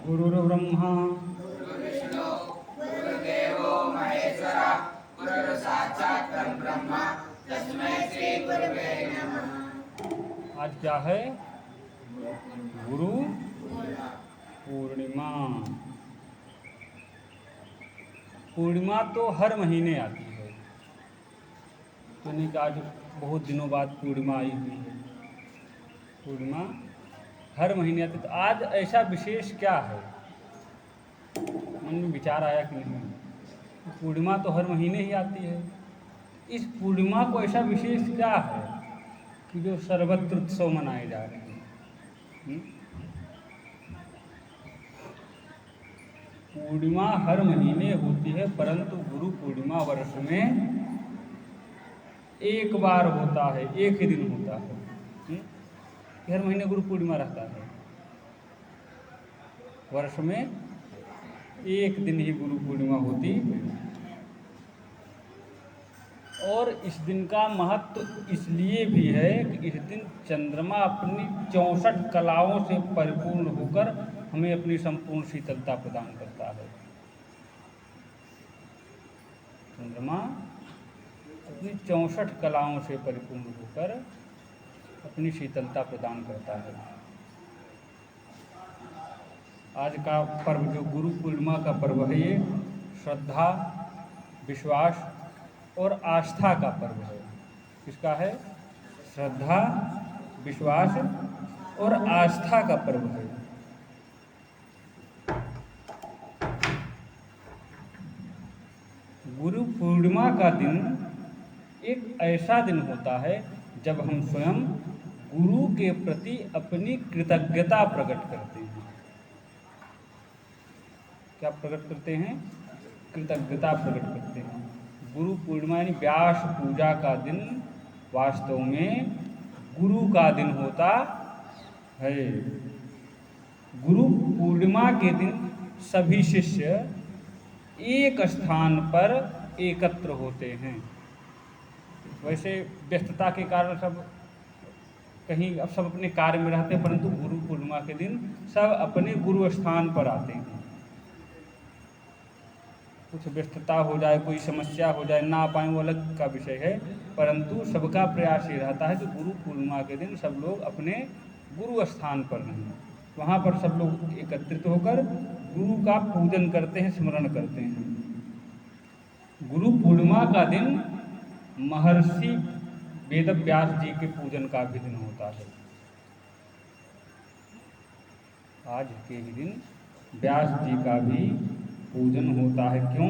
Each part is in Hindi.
गुरुर्ब्रह्मा गुरुर्विष्णु गुरुर्देवो महेश्वरः गुरुर्साक्षात् परब्रह्म तस्मै श्री गुरुवे नमः। आज क्या है? गुरु पूर्णिमा। पूर्णिमा तो हर महीने आती है, तो नहीं कि आज बहुत दिनों बाद पूर्णिमा आई हुई है। पूर्णिमा हर महीने आती, तो आज ऐसा विशेष क्या है? मन में विचार आया कि नहीं? पूर्णिमा तो हर महीने ही आती है, इस पूर्णिमा को ऐसा विशेष क्या है कि जो सर्वत्र उत्सव मनाए जा रहे हैं? पूर्णिमा हर महीने होती है, परंतु गुरु पूर्णिमा वर्ष में एक बार होता है, एक ही दिन होता है। हर महीने गुरु पूर्णिमा रहता है, वर्ष में एक दिन ही गुरु पूर्णिमा होती है। और इस दिन का महत्व इसलिए भी है कि इस दिन चंद्रमा अपनी 64 कलाओं से परिपूर्ण होकर हमें अपनी संपूर्ण शीतलता प्रदान करता है। चंद्रमा अपनी 64 कलाओं से परिपूर्ण होकर अपनी शीतलता प्रदान करता है। आज का पर्व जो गुरु पूर्णिमा का पर्व है, ये श्रद्धा, विश्वास और आस्था का पर्व है। किसका है? श्रद्धा, विश्वास और आस्था का पर्व है। गुरु पूर्णिमा का दिन एक ऐसा दिन होता है जब हम स्वयं गुरु के प्रति अपनी कृतज्ञता प्रकट करते हैं। क्या प्रकट करते हैं? कृतज्ञता प्रकट करते हैं। गुरु पूर्णिमा यानी व्यास पूजा का दिन वास्तव में गुरु का दिन होता है। गुरु पूर्णिमा के दिन सभी शिष्य एक स्थान पर एकत्र होते हैं। वैसे व्यस्तता के कारण सब कहीं अब सब अपने कार्य में रहते हैं, परंतु गुरु पूर्णिमा के दिन सब अपने गुरु स्थान पर आते हैं। कुछ व्यस्तता हो जाए, कोई समस्या हो जाए, ना पाए, वो अलग का विषय है, परंतु सबका प्रयास ये रहता है कि गुरु पूर्णिमा के दिन सब लोग अपने गुरु स्थान पर रहें। वहाँ पर सब लोग एकत्रित होकर गुरु का पूजन करते हैं, स्मरण करते हैं। गुरु पूर्णिमा का दिन महर्षि वेदव्यास जी के पूजन का भी दिन होता है। आज के ही दिन व्यास जी का भी पूजन होता है। क्यों?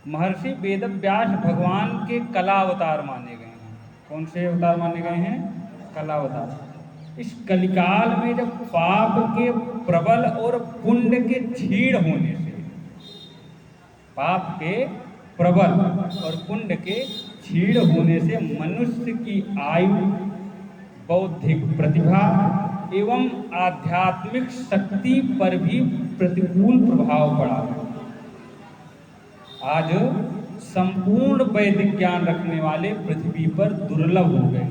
महर्षि वेदव्यास भगवान के कला अवतार माने गए हैं। कौन से अवतार माने गए हैं? कला अवतार। इस कलिकाल में जब पाप के प्रबल और पुण्य के क्षीण होने से, पाप के प्रबल और पुण्य के क्षीण होने से मनुष्य की आयु, बौद्धिक प्रतिभा एवं आध्यात्मिक शक्ति पर भी प्रतिकूल प्रभाव पड़ा। आज संपूर्ण वैदिक ज्ञान रखने वाले पृथ्वी पर दुर्लभ हो गए,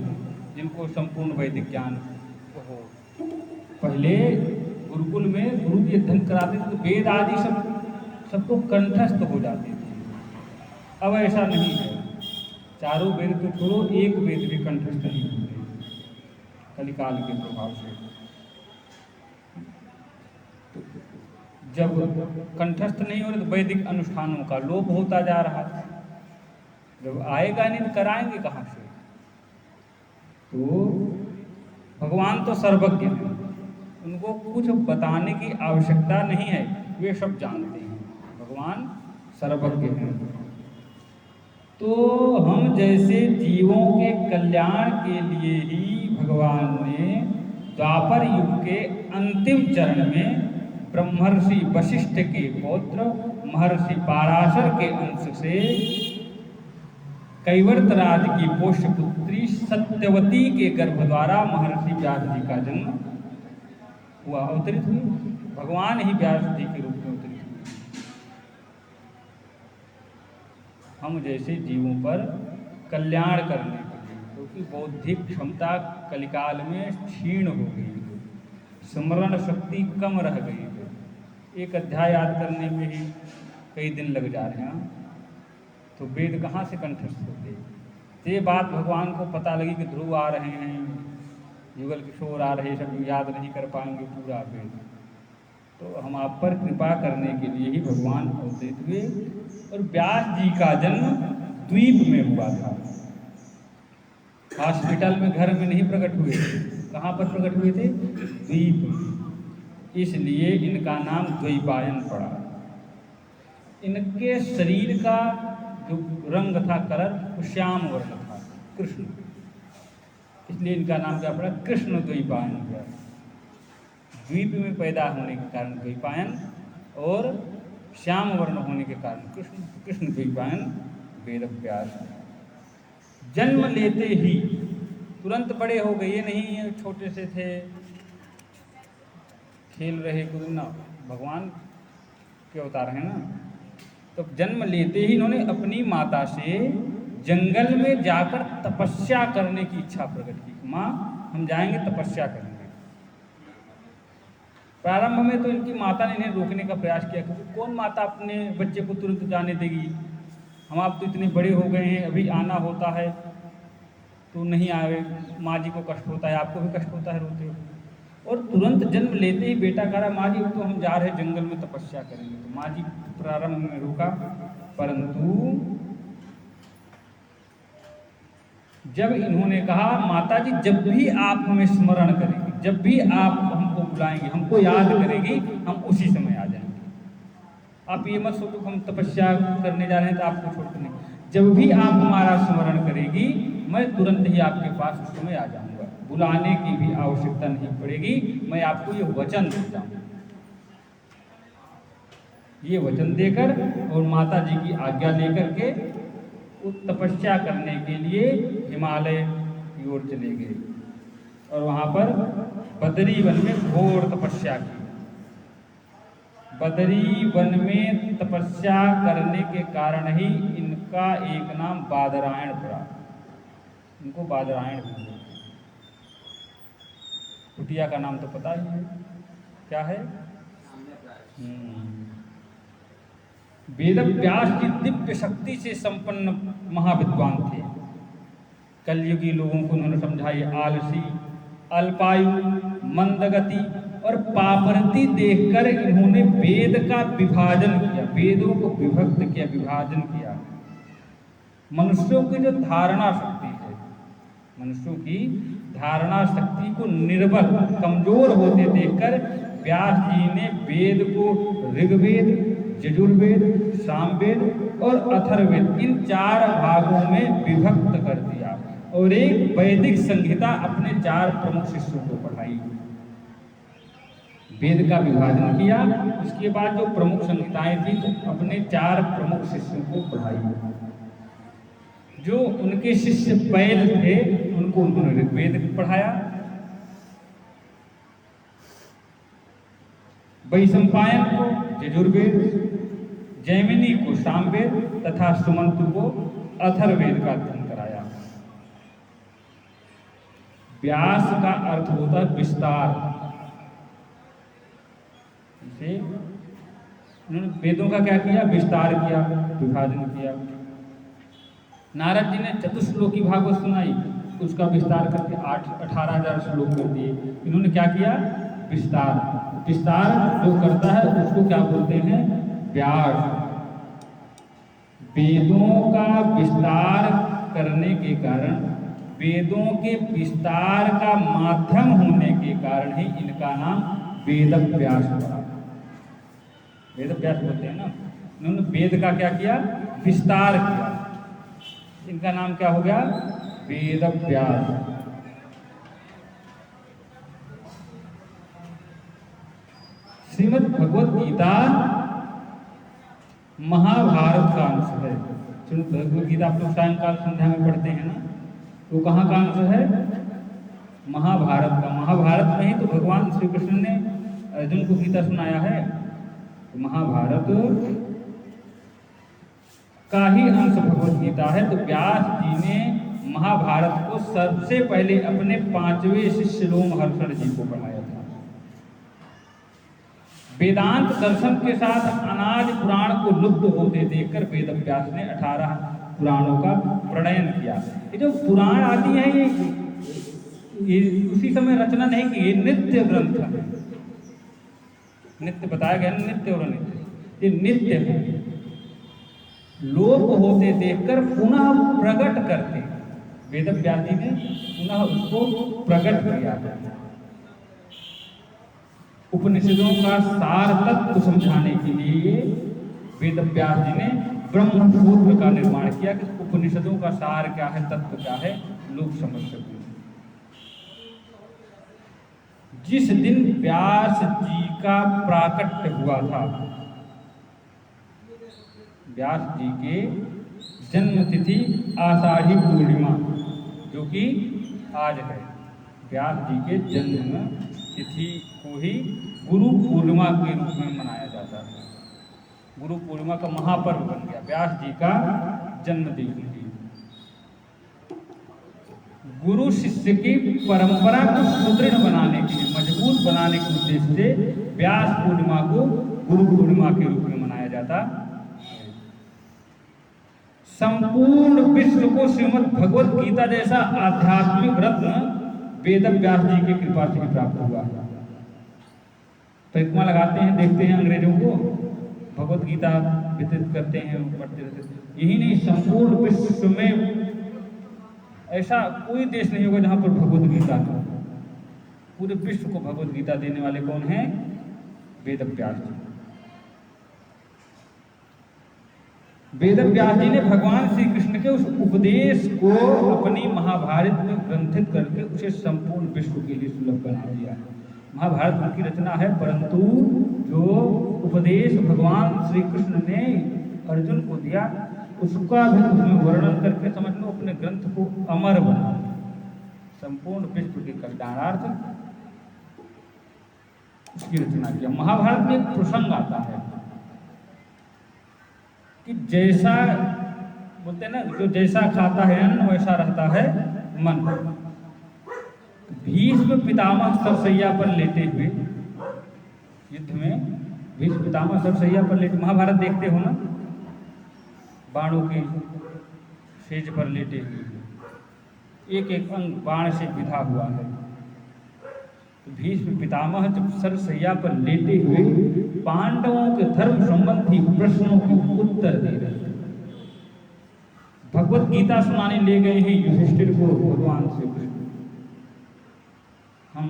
जिनको संपूर्ण वैदिक ज्ञान हो। पहले गुरुकुल में गुरु की अध्ययन कराते थे तो वेद आदि सबको कंठस्थ हो जाते थे। अब ऐसा नहीं है। चारों वेद तो छोड़ो, एक वेद भी कंठस्थ नहीं होते कलिकाल के प्रभाव से। जब कंठस्थ नहीं हो रहे तो वैदिक अनुष्ठानों का लोप होता जा रहा है। जब आएगा नहीं तो कराएंगे कहाँ से? तो भगवान तो सर्वज्ञ हैं, उनको कुछ बताने की आवश्यकता नहीं है, वे सब जानते हैं। भगवान सर्वज्ञ हैं। तो हम जैसे जीवों के कल्याण के लिए ही भगवान ने द्वापर युग के अंतिम चरण में ब्रह्मर्षि वशिष्ठ के पौत्र महर्षि पाराशर के अंश से कैवर्त राज की पोष्य पुत्री सत्यवती के गर्भ द्वारा महर्षि व्यास जी का जन्म हुआ, अवतरित हुए। भगवान ही व्यास जी के रूप में अवतरित हुए। हम जैसे जीवों पर कल्याण करने के लिए, क्योंकि बौद्धिक क्षमता कलिकाल में क्षीण हो गई, स्मरण शक्ति कम रह गई है। एक अध्याय याद करने में ही कई दिन लग जा रहे हैं, तो वेद कहाँ से कंठस्थ होते। तो ये बात भगवान को पता लगी कि ध्रुव आ रहे हैं, युगल किशोर आ रहे, सब याद नहीं कर पाएंगे पूरा वेद, तो हम आप पर कृपा करने के लिए ही भगवान अवतरित हुए। और व्यास जी का जन्म द्वीप में हुआ था, हॉस्पिटल में, घर में नहीं प्रकट हुए। कहाँ पर प्रकट हुए थे? द्वीप में। इसलिए इनका नाम द्वैपायन पड़ा। इनके शरीर का जो रंग था, कलर, वो श्याम वर्ण था, कृष्ण, इसलिए इनका नाम क्या पड़ा? कृष्ण द्वैपायन हुआ। द्वीप में पैदा होने के कारण द्वैपायन और श्याम वर्ण होने के कारण कृष्ण, कृष्ण द्वैपायन वेदव्यास। जन्म लेते ही तुरंत बड़े हो गए, ये नहीं छोटे से थे खेल रहे कुछ ना, भगवान के अवतार हैं ना। तो जन्म लेते ही इन्होंने अपनी माता से जंगल में जाकर तपस्या करने की इच्छा प्रकट की। माँ, हम जाएंगे तपस्या करेंगे। प्रारंभ में तो इनकी माता ने इन्हें रोकने का प्रयास किया, क्योंकि कौन माता अपने बच्चे को तुरंत जाने देगी। हम आप तो इतने बड़े हो गए हैं, अभी आना होता है तो नहीं आए, माँ जी को कष्ट होता है, आपको भी कष्ट होता है, रोते हो। और तुरंत जन्म लेते ही बेटा कह रहा, माँ जी तो हम जा रहे जंगल में तपस्या करेंगे। तो माँ जी प्रारंभ में रोका, परंतु जब इन्होंने कहा, माता जी जब भी आप हमें स्मरण करेंगे, जब भी आप हमको बुलाएंगे, हमको याद करेगी, हम उसी समय आ जाएंगे। आप ये मत सोचो हम तपस्या करने जा रहे हैं तो आपको छोड़ नहीं, जब भी आप हमारा स्मरण करेगी, मैं तुरंत ही आपके पास उस समय आ जाऊंगा, बुलाने की भी आवश्यकता नहीं पड़ेगी। मैं आपको ये वचन देता हूँ। ये वचन देकर और माता जी की आज्ञा लेकर के वो तपस्या करने के लिए हिमालय की ओर चले गए और वहाँ पर बदरी वन में घोर तपस्या की। बदरी वन में तपस्या करने के कारण ही इनका एक नाम बादरायण पड़ा। इनको बादरायण भी बोलते हैं। कुटिया का नाम तो पता ही है, क्या है? वेदव्यास की दिव्य शक्ति से संपन्न महाविद्वान थे। कलयुगी लोगों को उन्होंने समझाई, आलसी, अल्पायु, मंदगति और पापरती देखकर इन्होंने वेद का विभाजन किया, वेदों को विभक्त किया, विभाजन किया। मनुष्यों की जो धारणा शक्ति है, मनुष्यों की धारणा शक्ति को निर्बल, कमजोर होते देखकर व्यास जी ने वेद को ऋग्वेद, यजुर्वेद, सामवेद और अथर्ववेद इन 4 भागों में विभक्त कर दिया और एक वैदिक संहिता अपने 4 प्रमुख शिष्यों को पढ़ाई। वेद का विभाजन किया, उसके बाद जो प्रमुख संहिताएं थी तो अपने 4 प्रमुख शिष्यों को पढ़ाई। जो उनके शिष्य पैल थे उनको उन्होंने ऋग्वेद पढ़ाया, वैशंपायन को यजुर्वेद, जैमिनी को सामवेद तथा सुमंतु को अथर्ववेद का अध्ययन कराया। व्यास का अर्थ होता है विस्तार। इसे उन्होंने वेदों का क्या किया? विस्तार किया, विभाजन किया। नारद जी ने चतुश्लोकी भागवत सुनाई, उसका विस्तार करके 18,000 श्लोक कर दिए। इन्होंने क्या किया? विस्तार। विस्तार जो करता है उसको क्या बोलते हैं? व्यास। वेदों का विस्तार करने के कारण, वेदों के विस्तार का माध्यम होने के कारण ही इनका नाम वेदव्यास पड़ा। वेदव्यास बोलते हैं ना। इन्होंने वेद का क्या किया? विस्तार किया। इनका नाम क्या हो गया? वेदव्यास। श्रीमद् भगवत गीता महाभारत का अंश है। श्रीमद् भगवत गीता आप लोग सायंकाल संध्या में पढ़ते हैं ना, तो कहाँ का अंश है? महाभारत का। महाभारत में ही तो भगवान श्री कृष्ण ने अर्जुन को गीता सुनाया है। तो महाभारत का ही अंश भगवत गीता है। तो व्यास जी ने महाभारत को सबसे पहले अपने 5वें शिष्य लोमहर्षण जी को पढ़ाया था। वेदांत दर्शन के साथ अनाज पुराण को लुप्त होते देखकर वेद व्यास ने 18 पुराणों का प्रणयन किया। ये जो पुराण आदि हैं ये उसी समय रचना नहीं की, ये नित्य ग्रंथ है। नित्य बताया गया, नित्य और नित्य, ये नित्य है। लोप होते देखकर पुनः प्रकट करते, वेद व्यास जी ने पुनः उसको प्रकट किया। उपनिषदों का सार तत्व समझाने के लिए वेद व्यास जी ने ब्रह्मसूत्र का निर्माण किया कि उपनिषदों का सार क्या है, तत्व क्या है, लोग समझ सकें। जिस दिन व्यास जी का प्राकट्य हुआ था, व्यास जी के जन्म तिथि आषाढ़ी पूर्णिमा, जो कि आज है, व्यास जी के जन्म तिथि को ही गुरु पूर्णिमा के रूप में मनाया जाता है। गुरु पूर्णिमा का महापर्व बन गया व्यास जी का जन्मदिन ही। गुरु शिष्य की परंपरा को सुदृढ़ बनाने के लिए, मजबूत बनाने के उद्देश्य से व्यास पूर्णिमा को गुरु पूर्णिमा के रूप में मनाया जाता है। संपूर्ण विश्व को श्रीमद् भगवत गीता जैसा आध्यात्मिक रत्न वेद व्यास जी की कृपा से प्राप्त हुआ। परिक्रमा लगाते हैं, देखते हैं अंग्रेजों को, भगवत गीता वितरित करते हैं, पढ़ते रहते हैं। यही नहीं, संपूर्ण विश्व में ऐसा कोई देश नहीं होगा जहां पर भगवत गीता हो। पूरे विश्व को भगवत गीता देने वाले कौन हैं? वेद व्यास जी। वेद व्यास जी ने भगवान श्री कृष्ण के उस उपदेश को अपनी महाभारत में ग्रंथित करके उसे संपूर्ण विश्व के लिए सुलभ बना दिया। महाभारत उनकी रचना है, परंतु जो उपदेश भगवान श्री कृष्ण ने अर्जुन को दिया उसका भी उसमें वर्णन करके समझ लो अपने ग्रंथ को अमर बना, संपूर्ण विश्व के कल्याणार्थ उसकी रचना किया। महाभारत में एक प्रसंग आता है कि जैसा बोलते हैं ना, जो जैसा खाता है अन्न वैसा रहता है मन। भीष्म पितामह सरसैया पर लेटे हुए युद्ध में, भीष्म पितामह सरसैया पर लेटे, महाभारत देखते हो ना, बाणों की सेज पर लेटे हुए, एक एक अंग बाण से विधा हुआ है। तो भीष्म पितामह जब सरसैया पर लेटे हुए पांडवों के धर्म संबंधी प्रश्नों के उत्तर दे रहे हैं। भगवत गीता सुनाने ले गए हैं युधिष्ठिर को भगवान श्री कृष्ण। हम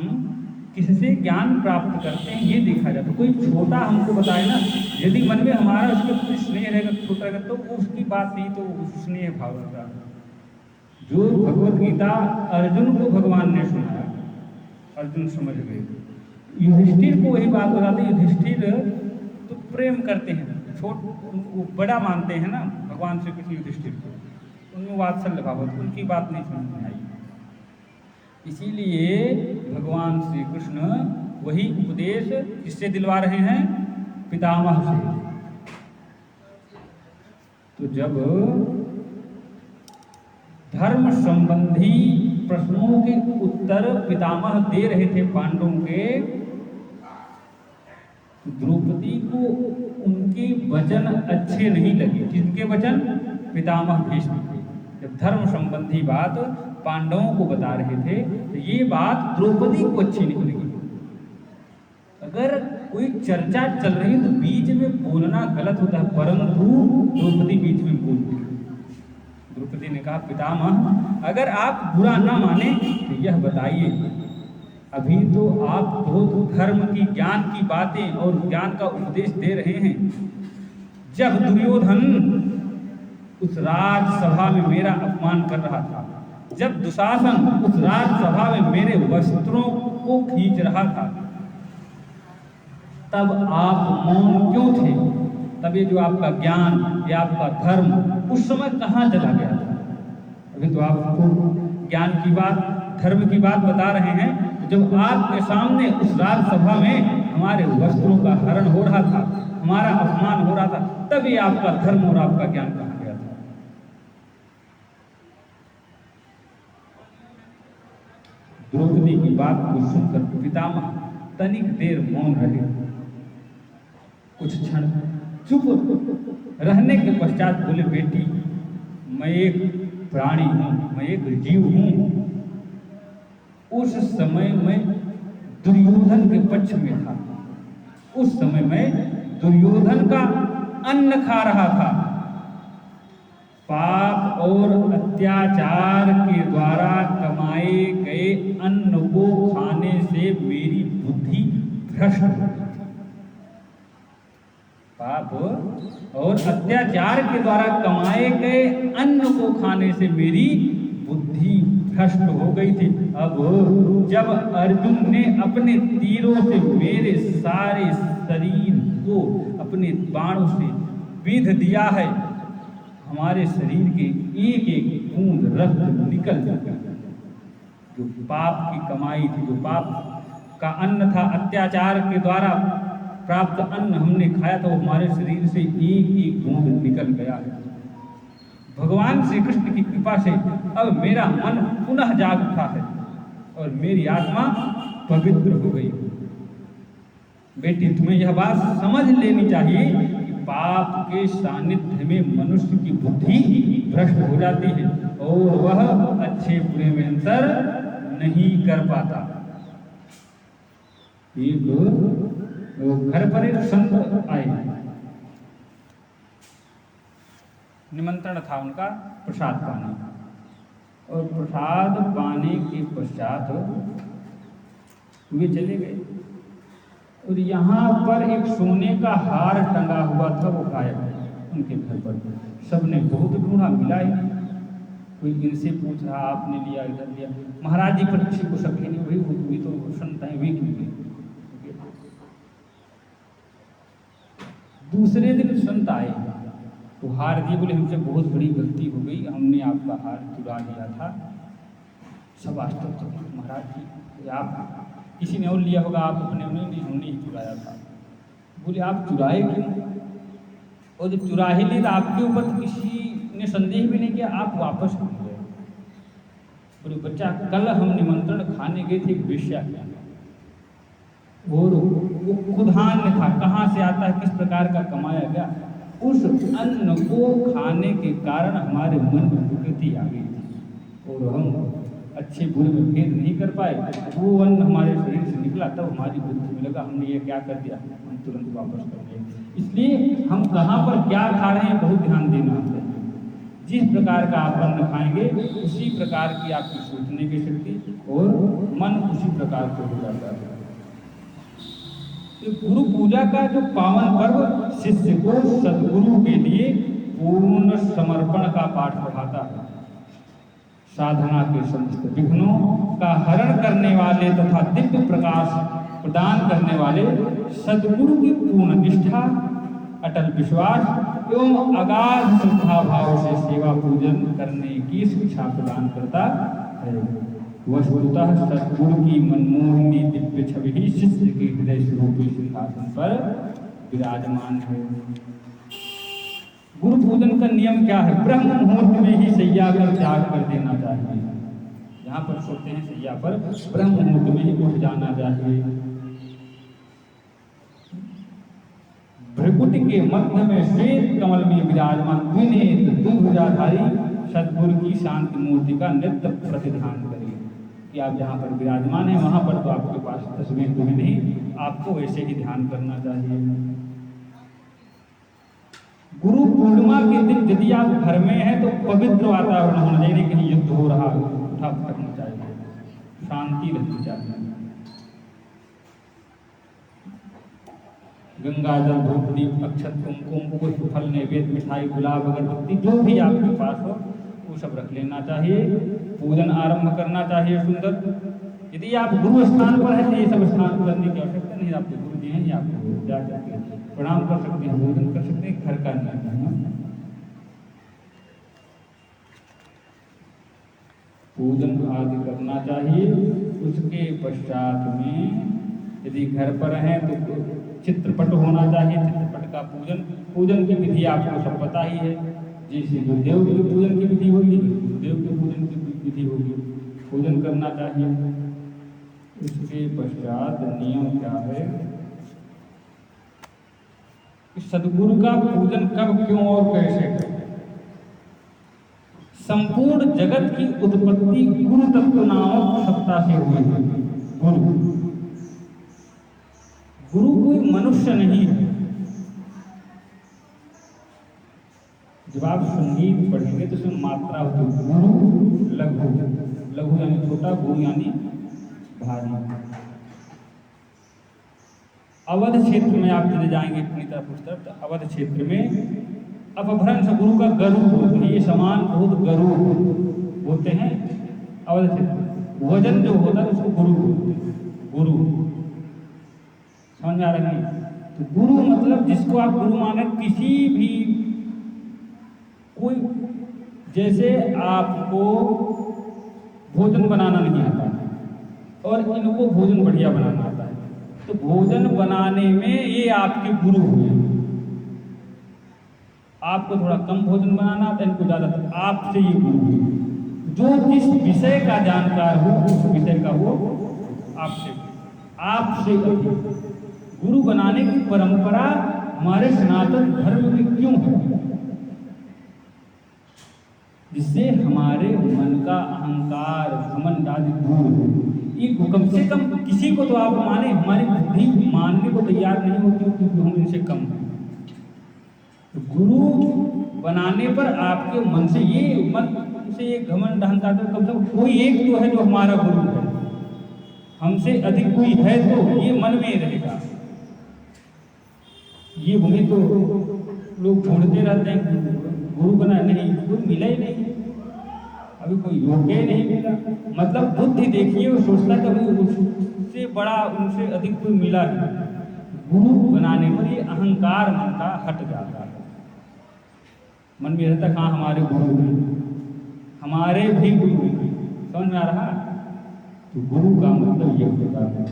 किससे ज्ञान प्राप्त करते हैं ये देखा जाता है। कोई छोटा हमको बताए ना, यदि मन में हमारा उसके प्रति स्नेह रहेगा, छोटा रहेगा, तो उसकी बात नहीं, तो स्नेह भाव रहेगा। जो भगवत गीता अर्जुन को भगवान ने सुनाया, अर्जुन समझ गए। युधिष्ठिर को वही बात बताते, युधिष्ठिर तो प्रेम करते हैं, वो बड़ा मानते हैं ना भगवान श्री कृष्ण युधिष्ठिर को, उनमें वात्सल्य भाव, उनकी बात नहीं समझ में आई। इसीलिए भगवान श्री कृष्ण वही उपदेश किससे दिलवा रहे हैं? पितामह से। तो जब धर्म संबंधी प्रश्नों के उत्तर पितामह दे रहे थे पांडवों के, द्रौपदी को उनके वचन अच्छे नहीं लगे। किनके वचन? पितामह भीष्म के। जब धर्म संबंधी बात पांडवों को बता रहे थे तो ये बात द्रौपदी को अच्छी नहीं लगी। अगर कोई चर्चा चल रही है तो बीच में बोलना गलत होता है, परंतु द्रौपदी बीच में बोलती। द्रौपदी ने कहा, पितामह अगर आप बुरा ना माने तो यह बताइए, अभी तो आप बहुत धर्म की, ज्ञान की बातें और ज्ञान का उपदेश दे रहे हैं। जब दुर्योधन उस राजसभा में मेरा अपमान कर रहा था, जब दुशासन उस राजसभा में मेरे वस्त्रों को खींच रहा था, तब आप मौन क्यों थे? तब ये जो आपका ज्ञान, ये आपका धर्म उस समय कहाँ चला गया था? अभी तो आपको ज्ञान की बात, धर्म की बात बता रहे हैं। जब आपके सामने उस राजसभा में हमारे वस्त्रों का हरण हो रहा था, हमारा अपमान हो रहा था, तब ये आपका धर्म और आपका ज्ञान कहाँ गया था? द्रौपदी की बात को सुनकर पितामह तनिक देर मौन रहे। कुछ क्षण चुप रहने के पश्चात बोले, बेटी मैं एक प्राणी हूं, मैं एक जीव हूं। उस समय मैं दुर्योधन के पक्ष में था, उस समय मैं दुर्योधन का अन्न खा रहा था। पाप और अत्याचार के द्वारा कमाए गए अन्न को खाने से मेरी बुद्धि भ्रष्ट हो गई। पाप और अत्याचार के द्वारा कमाए गए अन्न को खाने से मेरी बुद्धि भ्रष्ट हो गई थी। अब जब अर्जुन ने अपने तीरों से मेरे सारे शरीर को अपने बाणों से बीध दिया है, हमारे शरीर के एक एक बूंद रक्त निकल जाता है। जो पाप की कमाई थी, जो पाप का अन्न था, अत्याचार के द्वारा प्राप्त अन्न हमने खाया था, वो हमारे शरीर से एक एक बूंद निकल गया है। भगवान श्री कृष्ण की कृपा से अब मेरा मन पुनः जाग उठा है और मेरी आत्मा पवित्र हो गई। बेटी तुम्हें यह बात समझ लेनी चाहिए कि पाप के सानिध्य में मनुष्य की बुद्धि भ्रष्ट हो जाती है और वह अच्छे बुरे में अंतर नहीं कर पाता। एक घर पर एक संत आए, निमंत्रण था उनका प्रसाद पाने, और प्रसाद पाने के पश्चात वे चले गए और यहाँ पर एक सोने का हार टंगा हुआ था, वो गायब उनके घर पर। सबने बहुत ढूंढा, मिला ही नहीं। कोई इनसे पूछ रहा, आपने लिया, इधर लिया। महाराज जी पर किसी को शक ही नहीं, वही तो संत है, वे क्यों गए। दूसरे दिन संत आए तो हार दिए, बोले हमसे बहुत बड़ी गलती हो गई, हमने आपका हार चुरा लिया था। सब आश्चर्य, महाराज जी आप किसी ने और लिया होगा, आप अपने नहीं, हमने ही चुराया था। बोले आप चुराए क्यों? और जब चुरा ही ली तो आपके ऊपर तो किसी ने संदेह भी नहीं किया, आप वापस क्यों गए? बोले बच्चा कल हम निमंत्रण खाने गए थे एक वेश्या के, और वो कुधान था, कहाँ से आता है, किस प्रकार का कमाया गया, उस अन्न को खाने के कारण हमारे मन में विकृति आ गई थी और हम अच्छे बुरे में भेद नहीं कर पाए। वो अन्न हमारे शरीर से निकला, तब हमारी बुद्धि में लगा हमने ये क्या कर दिया, हम तुरंत वापस कर दिए। इसलिए हम कहाँ पर क्या खा रहे हैं बहुत ध्यान देना है। जिस प्रकार का आप अन्न खाएंगे उसी प्रकार की आपकी सोचने की शक्ति और मन उसी प्रकार से हो जाता है। गुरु पूजा का जो पावन पर्व शिष्य को सद्गुरु के लिए पूर्ण समर्पण का पाठ पढ़ाता है। साधना के समस्त विघ्नों का हरण करने वाले तथा दिव्य प्रकाश प्रदान करने वाले सद्गुरु की पूर्ण निष्ठा, अटल विश्वास एवं अगाध श्रद्धा भाव से सेवा पूजन करने की शिक्षा प्रदान करता है। वस्तुतः सद्गुरु की मनमोहिनी दिव्य छवि ही शिष्य के हृदय स्वरूपी सिंहासन पर विराजमान है। गुरु पूजन का नियम क्या है? ब्रह्म मुहूर्त में ही सैया कर त्याग कर देना चाहिए। जहाँ पर सोते हैं सैया पर, ब्रह्म मुहूर्त में ही उठ जाना चाहिए। भ्रकुटी के मध्य में श्वेत कमल में विराजमान विनीत दुर्भुजाधारी सद्गुरु की शांति मूर्ति का नित्य प्रतिध्यान करिए कि आप जहाँ पर विराजमान हैं वहाँ पर तो आपके पास तस्वीर तो नहीं, आपको वैसे ही ध्यान करना चाहिए। गुरु पूर्णिमा के दिन यदि आप घर में हैं तो पवित्र वातावरण होना चाहिए, कहीं युद्ध हो रहा हो उठा भटकना चाहिए, शांति रहनी चाहिए। गंगा जल धूप दीप अक्षत कुमकुम पुष्प फल नैवेद्य मिठाई गुलाब अगरबत्ती जो भी आपके पास हो वो सब रख लेना चाहिए। पूजन आरंभ करना चाहिए सुंदर। यदि आप गुरु स्थान पर हैं तो ये सब स्थान करने की आवश्यकता नहीं, आपके गुरु जी हैं ही, आपको जा करके प्रणाम कर सकते हैं, पूजन कर सकते हैं, घर का नहीं। पूजन आदि करना चाहिए। उसके पश्चात में यदि घर पर हैं तो चित्रपट होना चाहिए, चित्रपट का पूजन की विधि आपको सब पता ही है। जैसे गुरुदेव के पूजन की विधि होगी, गुरुदेव के पूजन की विधि होगी, पूजन करना चाहिए। उसके पश्चात नियम क्या है? कि सदगुरु का पूजन कब, क्यों और कैसे करें। संपूर्ण जगत की उत्पत्ति गुरु तत्व नामक सत्ता से हुई है। गुरु गुरु कोई मनुष्य नहीं है। जब आप संगीत पढ़ेंगे तो उसमें मात्रा होती है गुरु लघु, लघु यानी छोटा, गुरु यानी भारी। अवध क्षेत्र में आप चले जाएंगे पुनीता पुस्तक, तो अवध क्षेत्र में अपभ्रंश गुरु का गरु बोलते हैं, ये समान बहुत गरु बोलते हैं अवध क्षेत्र में। वजन जो होता है उसको गुरु बोलते हैं। गुरु समझ में आ रहा है? तो गुरु मतलब जिसको आप गुरु माने, किसी भी कोई, जैसे आपको भोजन बनाना नहीं आता और इनको भोजन बढ़िया बनाना आता है, तो भोजन बनाने में ये आपके गुरु हुए। आपको थोड़ा कम भोजन बनाना आता है, इनको ज़्यादा, आपसे ये गुरु हुए। जो जिस विषय का जानकार हो उस विषय का वो आपसे गुरु बनाने की परंपरा हमारे सनातन धर्म में क्यों है? जिससे हमारे मन का अहंकार, घमंड आदि दूर हो। ये कम से कम किसी को तो आप माने, हमारी बुद्धि मानने को तैयार नहीं होती क्योंकि हम इनसे कम हैं। तो गुरु बनाने पर आपके मन से ये मन से ये घमंड अहंकार, तो कम से कम कोई एक तो है जो हमारा गुरु है। हमसे अधिक कोई है तो ये मन में रहेगा। ये भूमि तो लोग ढूंढते रहते हैं गुरु बना, नहीं कोई मिला ही नहीं, अभी कोई योग्य नहीं मिला। मतलब बुद्धि देखिए, वो सोचता कभी उससे बड़ा, उनसे अधिक कोई मिला है। गुरु बनाने पर ये अहंकार मन का हट जाता है। मन में रहता कहाँ हमारे गुरु हैं, हमारे भी गुरु हैं। समझ में आ रहा? तो गुरु का मतलब ये होता है।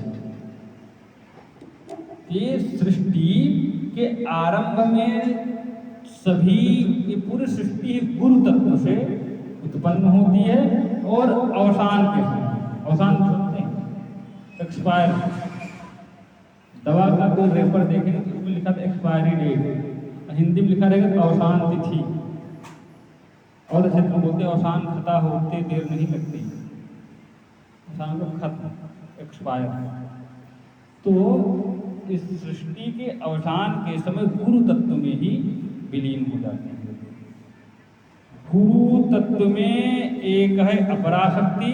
ये सृष्टि के आरंभ में सभी, ये पूरी सृष्टि गुरु तत्व से उत्पन्न होती है और अवसान के समय, अवसान सुनते हैं, एक्सपायर। दवा का कोई रेपर देखेंगे तो उसमें लिखा था एक्सपायरी डेट, हिंदी में लिखा रहेगा अवसान तिथि, और क्षेत्र में बोलते अवसान खता होते देर नहीं लगती, अवसान को खत्म, एक्सपायर। तो इस सृष्टि के अवसान के समय गुरु तत्व में ही विलीन हो जाते हैं। गुरु तत्व में एक है अपराशक्ति,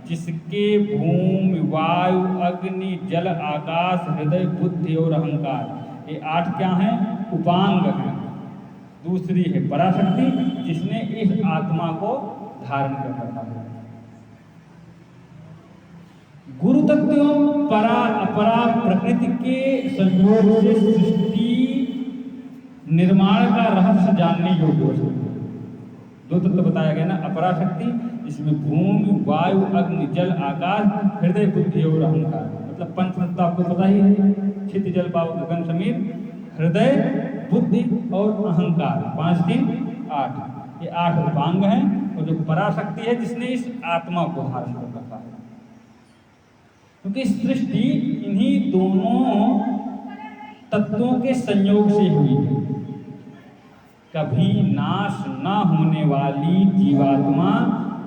जिसके भूमि, वायु, अग्नि, जल, आकाश, हृदय, बुद्धि और अहंकार, ये 8 क्या हैं? उपांग हैं। दूसरी है पराशक्ति, जिसने इस आत्मा को धारण कर रखा है। गुरु तत्व परा अपरा प्रकृति के संयोग से सृष्टि निर्माण का रहस्य जानने योग्य हो सकते हैं। 2 तत्व बताया गया ना, अपराशक्ति, इसमें भूमि, वायु, अग्नि, जल, आकाश, हृदय, बुद्धि और अहंकार। मतलब 5 तत्व आपको पता ही है, क्षिति, जल, वायु, गगन, समीर, हृदय, बुद्धि और अहंकार। 5, 3, 8, ये 8 उपांग हैं। और जो पराशक्ति है, जिसने इस आत्मा को धारण कर रखा है। क्योंकि सृष्टि इन्हीं दोनों तत्वों के संयोग से हुई है। कभी नाश न होने वाली जीवात्मा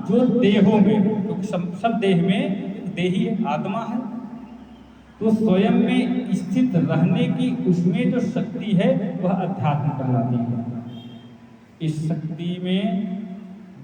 जो देहों में, क्योंकि सब देह में देही आत्मा है, तो स्वयं में स्थित रहने की उसमें जो शक्ति है वह अध्यात्म कहलाती है। इस शक्ति में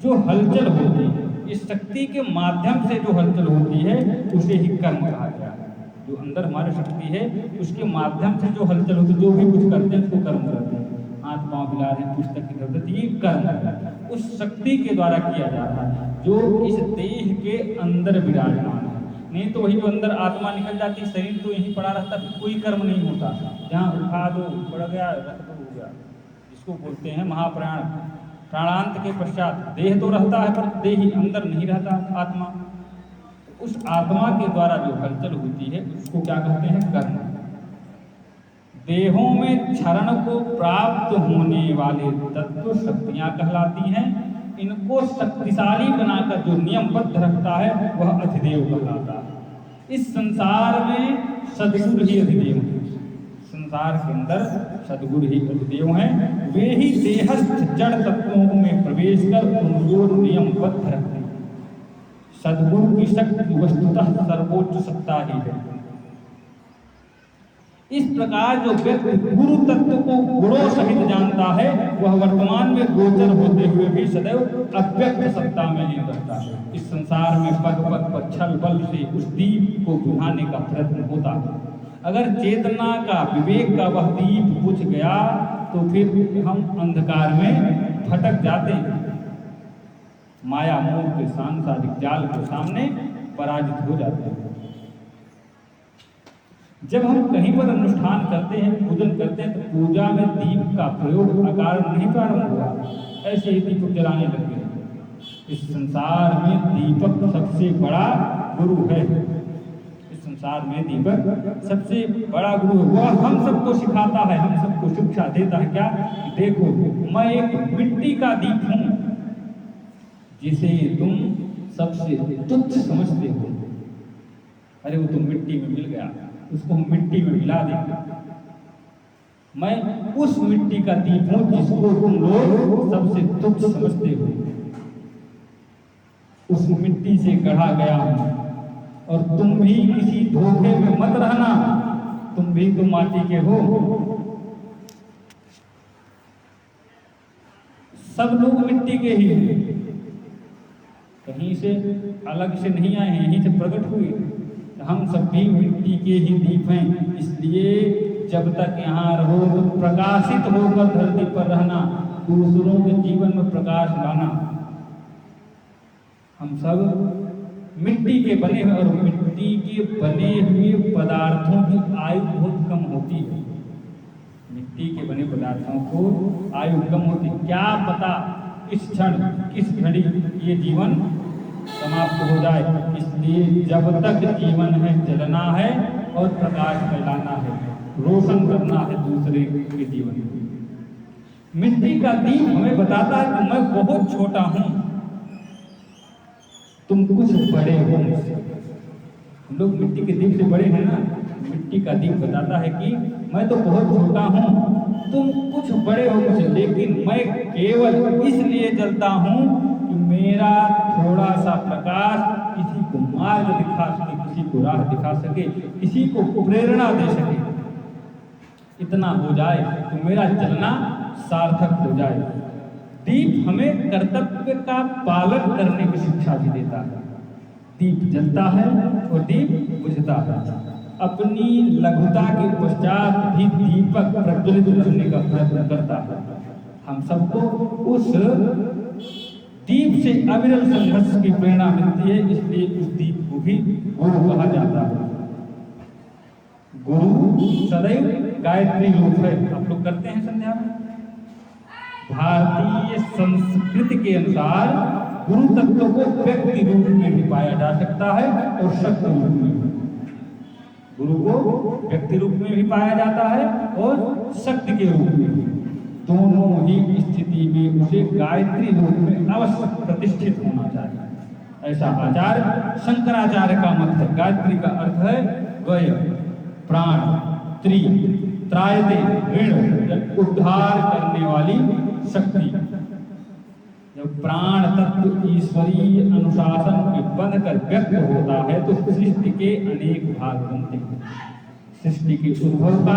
जो हलचल होती है, इस शक्ति के माध्यम से जो हलचल होती है उसे ही कर्म कहा गया है। जो अंदर हमारी शक्ति है उसके माध्यम से जो हलचल होती है, जो भी कुछ करते हैं उसको कर्म करते हैं। हाथ पाँव हिला रहे हैं, पुस्तक की जरूरत, ये कर्म है, उस शक्ति के द्वारा किया जा रहा है जो इस देह के अंदर विराजमान है। नहीं तो वही जो अंदर आत्मा निकल जाती है, शरीर तो यहीं पड़ा रहता, फिर कोई कर्म नहीं होता। जहाँ उठा दो, बढ़ गया, रख दो, हो गया, जिसको बोलते हैं महाप्राण। प्राणांत के पश्चात देह तो रहता है, पर देह ही अंदर नहीं रहता आत्मा। उस आत्मा के द्वारा जो हलचल होती है उसको क्या कहते हैं? कर्म। देहों में क्षरण को प्राप्त होने वाले तत्व शक्तियां कहलाती हैं। इनको शक्तिशाली बनाकर जो नियमबद्ध रखता है वह अधिदेव कहलाता है। इस संसार में सदगुरु ही अधिदेव है। संसार के अंदर सद्गुरु ही अधिदेव हैं। वे ही देहस्थ जड़ तत्वों में प्रवेश कर उनको नियमबद्ध रखते हैं। सद्गुरु की शक्ति वस्तुतः सर्वोच्च सत्ता ही है। इस प्रकार जो व्यक्ति गुरु तत्व को गुणों सहित जानता है, वह वर्तमान में गोचर होते हुए भी सदैव अव्यक्त सत्ता में लीन रहता है। इस संसार में पग पग पर छल बल से उस दीप को बुझाने का प्रयत्न होता है। अगर चेतना का, विवेक का वह दीप बुझ गया तो फिर हम अंधकार में भटक जाते हैं, माया मोह के सांसारिक जाल के सामने पराजित हो जाते हैं। जब हम कहीं पर अनुष्ठान करते हैं, पूजन करते हैं, तो पूजा में दीप का प्रयोग अकारण नहीं प्रारंभ हुआ, ऐसे ही दीपक जलाने लगे। इस संसार में दीपक सबसे बड़ा गुरु है। इस संसार में दीपक सबसे बड़ा गुरु है। वह हम सबको सिखाता है, हम सबको शिक्षा देता है। क्या? देखो, मैं एक मिट्टी का दीप हूं जिसे तुम सबसे तुच्छ समझते हो। अरे वो तो मिट्टी में मिल गया, उसको हम मिट्टी में मिला देंगे। मैं उस मिट्टी का दीप हूं जिसको तुम लोग सबसे तुच्छ समझते हो। उस मिट्टी से गढ़ा गया हूं, और तुम भी किसी धोखे में मत रहना, तुम भी तो माटी के हो। सब लोग मिट्टी के ही हैं, कहीं से अलग से नहीं आए हैं, यहीं से प्रकट हुए। हम सब भी मिट्टी के ही दीप हैं। इसलिए जब तक यहाँ रहो तो प्रकाशित होकर धरती पर रहना, दूसरों के जीवन में प्रकाश लाना। हम सब मिट्टी के बने हुए, और मिट्टी के बने हुए पदार्थों की आयु बहुत कम होती है। मिट्टी के बने पदार्थों को आयु कम होती है। क्या पता इस क्षण, किस घड़ी ये जीवन समाप्त हो जाए। इसलिए जब तक जीवन है, चलना है और प्रकाश फैलाना है, रोशन करना है दूसरे के जीवन को। मिट्टी का दीप हमें बताता है कि मैं बहुत छोटा हूं, तुम कुछ बड़े हो मुझसे। हम लोग मिट्टी के दीप से बड़े हैं ना। मिट्टी का दीप बताता है कि मैं तो बहुत छोटा हूं, तुम कुछ बड़े हो मुझसे, लेकिन मैं केवल इसलिए जलता हूं कि मेरा थोड़ा सा प्रकाश किसी को मार्ग दिखा सके, किसी को राह दिखा सके, किसी को प्रेरणा दे सके। इतना हो जाए तो मेरा जलना सार्थक हो जाए। दीप हमें कर्तव्य का पालन करने की शिक्षा भी देता है। दीप जलता है और दीप बुझता है। अपनी लघुता के पश्चात भी दीपक प्रज्वलित करने का प्रयत्न करता है। हम सबको उस दीप से अविरल संघर्ष की प्रेरणा मिलती है, इसलिए उस दीप को भी गुरु कहा जाता है। गुरु सदैव गायत्री रूप है। आप लोग करते हैं संध्या में। भारतीय संस्कृति के अनुसार गुरु तत्व को व्यक्ति रूप में भी पाया जा सकता है और शक्ति रूप में भी। गुरु को व्यक्ति रूप में भी पाया जाता है और शक्ति के रूप में भी। दोनों ही स्थिति में उसे गायत्री रूप में अवश्य प्रतिष्ठित होना चाहिए। ऐसा आचार्य शंकराचार्य का मत है। गायत्री का अर्थ है गय, प्राण, त्रि, त्रायते, ऋण, उद्धार करने वाली शक्ति। जब प्राण तत्व ईश्वरीय अनुशासन में बंधकर व्यक्त होता है तो सृष्टि के अनेक भाग बनते हैं। सृष्टि के उद्भव का,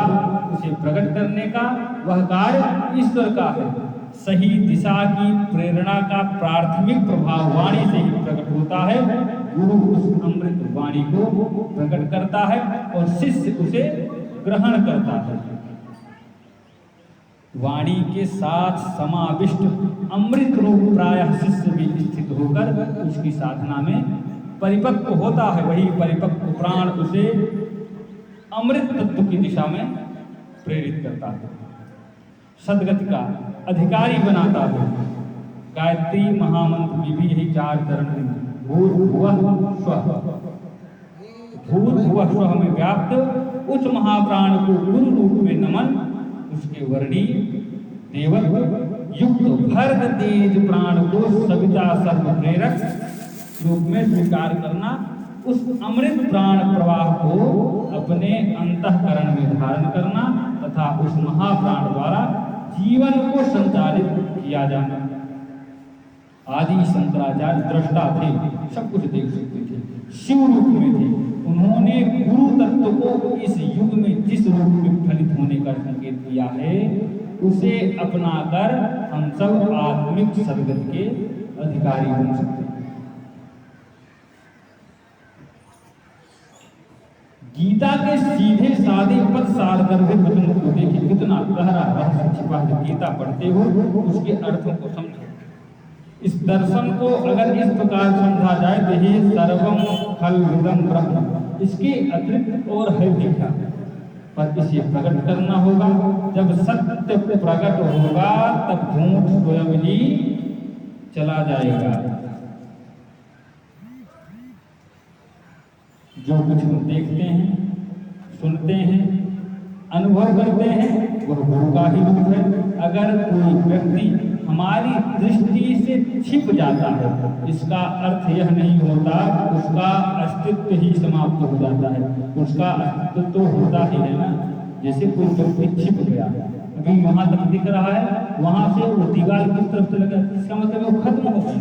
उसे प्रकट करने का वह कार्य ईश्वर का है। सही दिशा की प्रेरणा का प्राथमिक प्रभाव वाणी से ही प्रकट होता है। गुरु उस अमृत वाणी को प्रकट करता है और शिष्य उसे ग्रहण करता है। वाणी के साथ समाविष्ट अमृत रूप प्रायः शिष्य भी स्थित होकर उसकी साधना में परिपक्व होता है। वही परिपक्व प्राण उसे अमृत तत्व की दिशा में प्रेरित करता है, सद्गति का अधिकारी बनाता है। गायत्री महामंत्र में भी यही 4 चरण हैं। भूर्भुवः स्वः। भूर्भुवः स्वः में व्याप्त उस महाप्राण को गुरु रूप में नमन, उसके वर्णी देवत्व युक्त भर्ग तेज प्राण को सविता सर्व प्रेरक रूप में स्वीकार करना, उस अमृत प्राण प्रवाह को अपने अंतःकरण में धारण करना, तथा उस महाप्राण द्वारा जीवन को संचालित किया जाना। आदि शंकराचार्य दृष्टा थे, सब कुछ देख सकते थे, शिव रूप में थे। उन्होंने गुरु तत्व को इस युग में जिस रूप में फलित होने का संकेत दिया है, उसे अपनाकर हम सब आत्मिक सद्गति के अधिकारी बन सकते हैं। गीता के सीधे साधे पद सारगर्भित वचन को देखिए, कितना गहरा रहस्य छिपा है। गीता पढ़ते हो उसके अर्थों को समझो। इस दर्शन को अगर इस प्रकार समझा जाए तो ही सर्वम खल्विदं ब्रह्म, इसके अतिरिक्त और है भी क्या, पर इसे प्रकट करना होगा। जब सत्य प्रकट होगा तब झूठ स्वयं ही चला जाएगा। जो कुछ हम देखते हैं, सुनते हैं, अनुभव करते हैं, वह गुरु का ही रूप है। अगर कोई व्यक्ति हमारी दृष्टि से छिप जाता है, इसका अर्थ यह नहीं होता उसका अस्तित्व ही समाप्त हो जाता है। उसका अस्तित्व तो होता ही है ना। जैसे कोई व्यक्ति छिप गया, अभी वहां तक दिख रहा है, वहां से वो दीवार किस तरफ से लगा, इसका मतलब वो खत्म हो गया,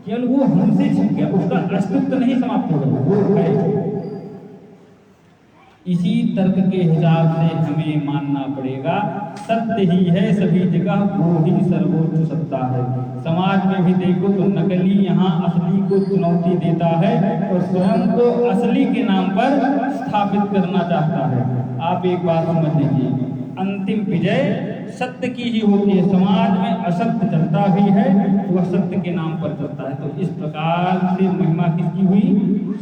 केवल वो हमसे छिप गया, उसका अस्तित्व नहीं समाप्त हो गया, वो है। इसी तर्क के हिसाब से हमें मानना पड़ेगा सत्य ही है सभी जगह, वो ही सर्वोच्च सत्ता है। समाज में भी देखो तो नकली यहाँ असली को चुनौती देता है और स्वयं को असली के नाम पर स्थापित करना चाहता है। आप एक बात समझ लीजिए, अंतिम विजय सत्य की ही होती है। समाज में असत्य चलता भी है तो वह सत्य के नाम पर चलता है। तो इस प्रकार से महिमा किसकी हुई?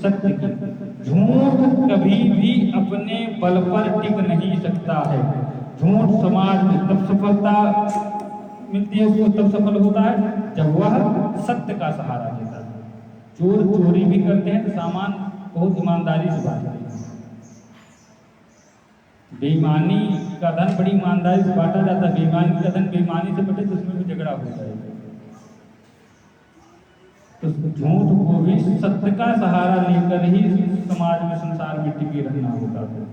सत्य की। झूठ कभी भी अपने बल पर टिक नहीं सकता है। झूठ समाज में तब सफलता मिलती है, उसको तब सफल होता है जब वह सत्य का सहारा लेता है। चोर चोरी भी करते हैं तो सामान बहुत ईमानदारी से बांटते हैं। बेईमानी का धन बड़ी ईमानदारी से बांटा जाता है, बेईमानी का धन बेईमानी से बटे तो उसमें भी झगड़ा हो जाएगा। तो झूठ को भी सत्य का सहारा लेकर ही समाज में, संसार में टिके रहना होता है।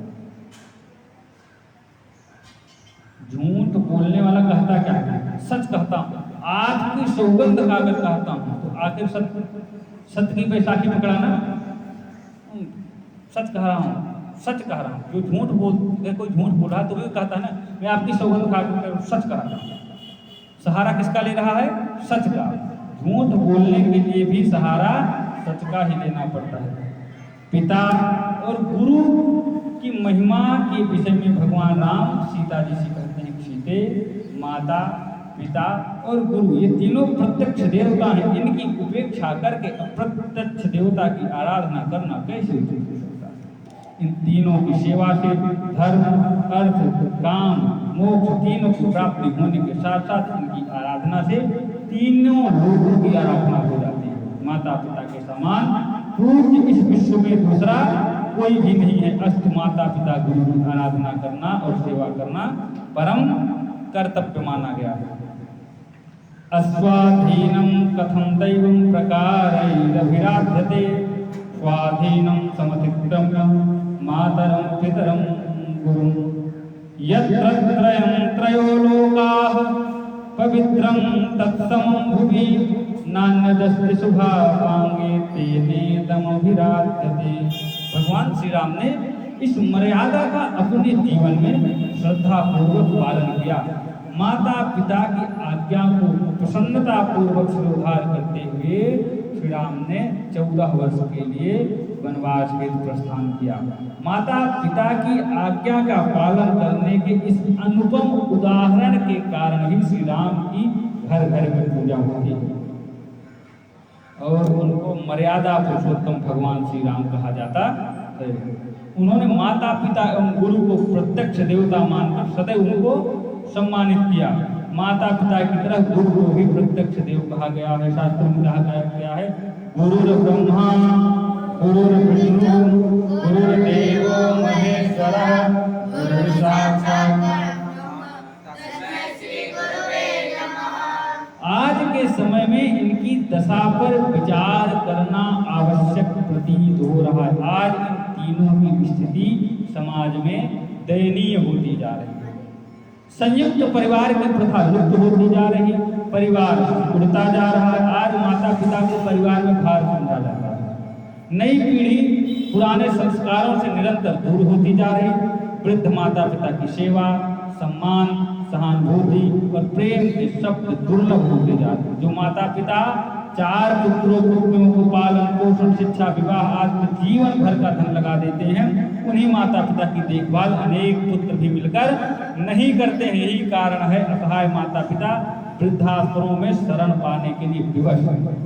झूठ बोलने वाला कहता क्या है? सच कहता हूँ, आज की सौगंध खाकर कहता हूँ। तो आखिर सत्य की बैसाखी पकड़ाना, सच कह रहा हूँ, सच कह रहा हूँ। जो झूठ कोई झूठ बोल रहा है तो भी कहता है ना, मैं आपकी सौगंध खाकर सच कह रहा हूँ। सहारा किसका ले रहा है? सच का। झूठ बोलने के लिए भी सहारा सच का ही लेना पड़ता है। पिता और गुरु की महिमा के विषय में भगवान राम सीता जी से कहते हैं, सीते माता, पिता और गुरु ये तीनों प्रत्यक्ष देवता हैं। इनकी उपेक्षा करके अप्रत्यक्ष देवता की आराधना करना कैसे उचित हो सकता है? इन तीनों की सेवा से धर्म, अर्थ, काम, मोक्ष तीनों की प्राप्ति होने के साथ साथ इनकी आराधना से तीनों लोगों की आराधना हो जाती है। माता पिता के समान पूज्य इस विश्व में दूसरा कोई भी नहीं है। अस्तु माता पिता गुरु की आराधना करना और सेवा करना परम कर्तव्य माना गया है। अस्वाधीनम कथम दैवं प्रकारैरभिराध्यते, स्वाधीनम समतिक्रम्य मातरं पितरं गुरुं, यत्र त्रयं त्रयो लोकाः पवित्रं तत्समं भुवि, नान्यदस्ति शुभापांगे तेनेदमभिराध्यते। भगवान श्री राम ने इस मर्यादा का अपने जीवन में श्रद्धा पूर्वक पालन किया। माता पिता की आज्ञा को प्रसन्नता पूर्वक स्वीकार करते हुए श्री राम ने 14 वर्ष के लिए वनवास हेतु प्रस्थान किया। माता पिता की आज्ञा का पालन करने के इस अनुपम उदाहरण के कारण ही श्री राम की घर घर में पूजा होती है और उनको मर्यादा पुरुषोत्तम भगवान श्री राम कहा जाता है। उन्होंने माता पिता एवं गुरु को प्रत्यक्ष देवता मानकर सदैव उनको सम्मानित किया। माता पिता की तरह गुरु को भी प्रत्यक्ष देव कहा गया है। शास्त्रों में कहा गया है, गुरुर ब्रह्मा गुरुर्विष्णु गुरुर्देवो महेश्वरः गुरुः साक्षात् तस्मै श्री गुरुवे नमः। आज के समय में इनकी दशा पर विचार करना आवश्यक प्रतीत हो रहा है। आज इन तीनों की स्थिति समाज में दयनीय होती जा रही है। संयुक्त परिवार की प्रथा लुप्त होती जा रही है, परिवार उड़ता जा रहा है। आज माता पिता को परिवार में भार समझा जाता है। नई पीढ़ी पुराने संस्कारों से निरंतर दूर होती जा रही है। वृद्ध माता पिता की सेवा, सम्मान, सहानुभूति और प्रेम के शब्द दुर्लभ होते जा रहे हैं। जो माता पिता 4 पुत्रों पुत्रियों को पालन पोषण शिक्षा विवाह आदि जीवन भर का धन लगा देते हैं, उन्हीं माता पिता की देखभाल अनेक पुत्र भी मिलकर नहीं करते हैं। यही कारण है असहाय माता पिता वृद्धाश्रमों में शरण पाने के लिए विवश हैं।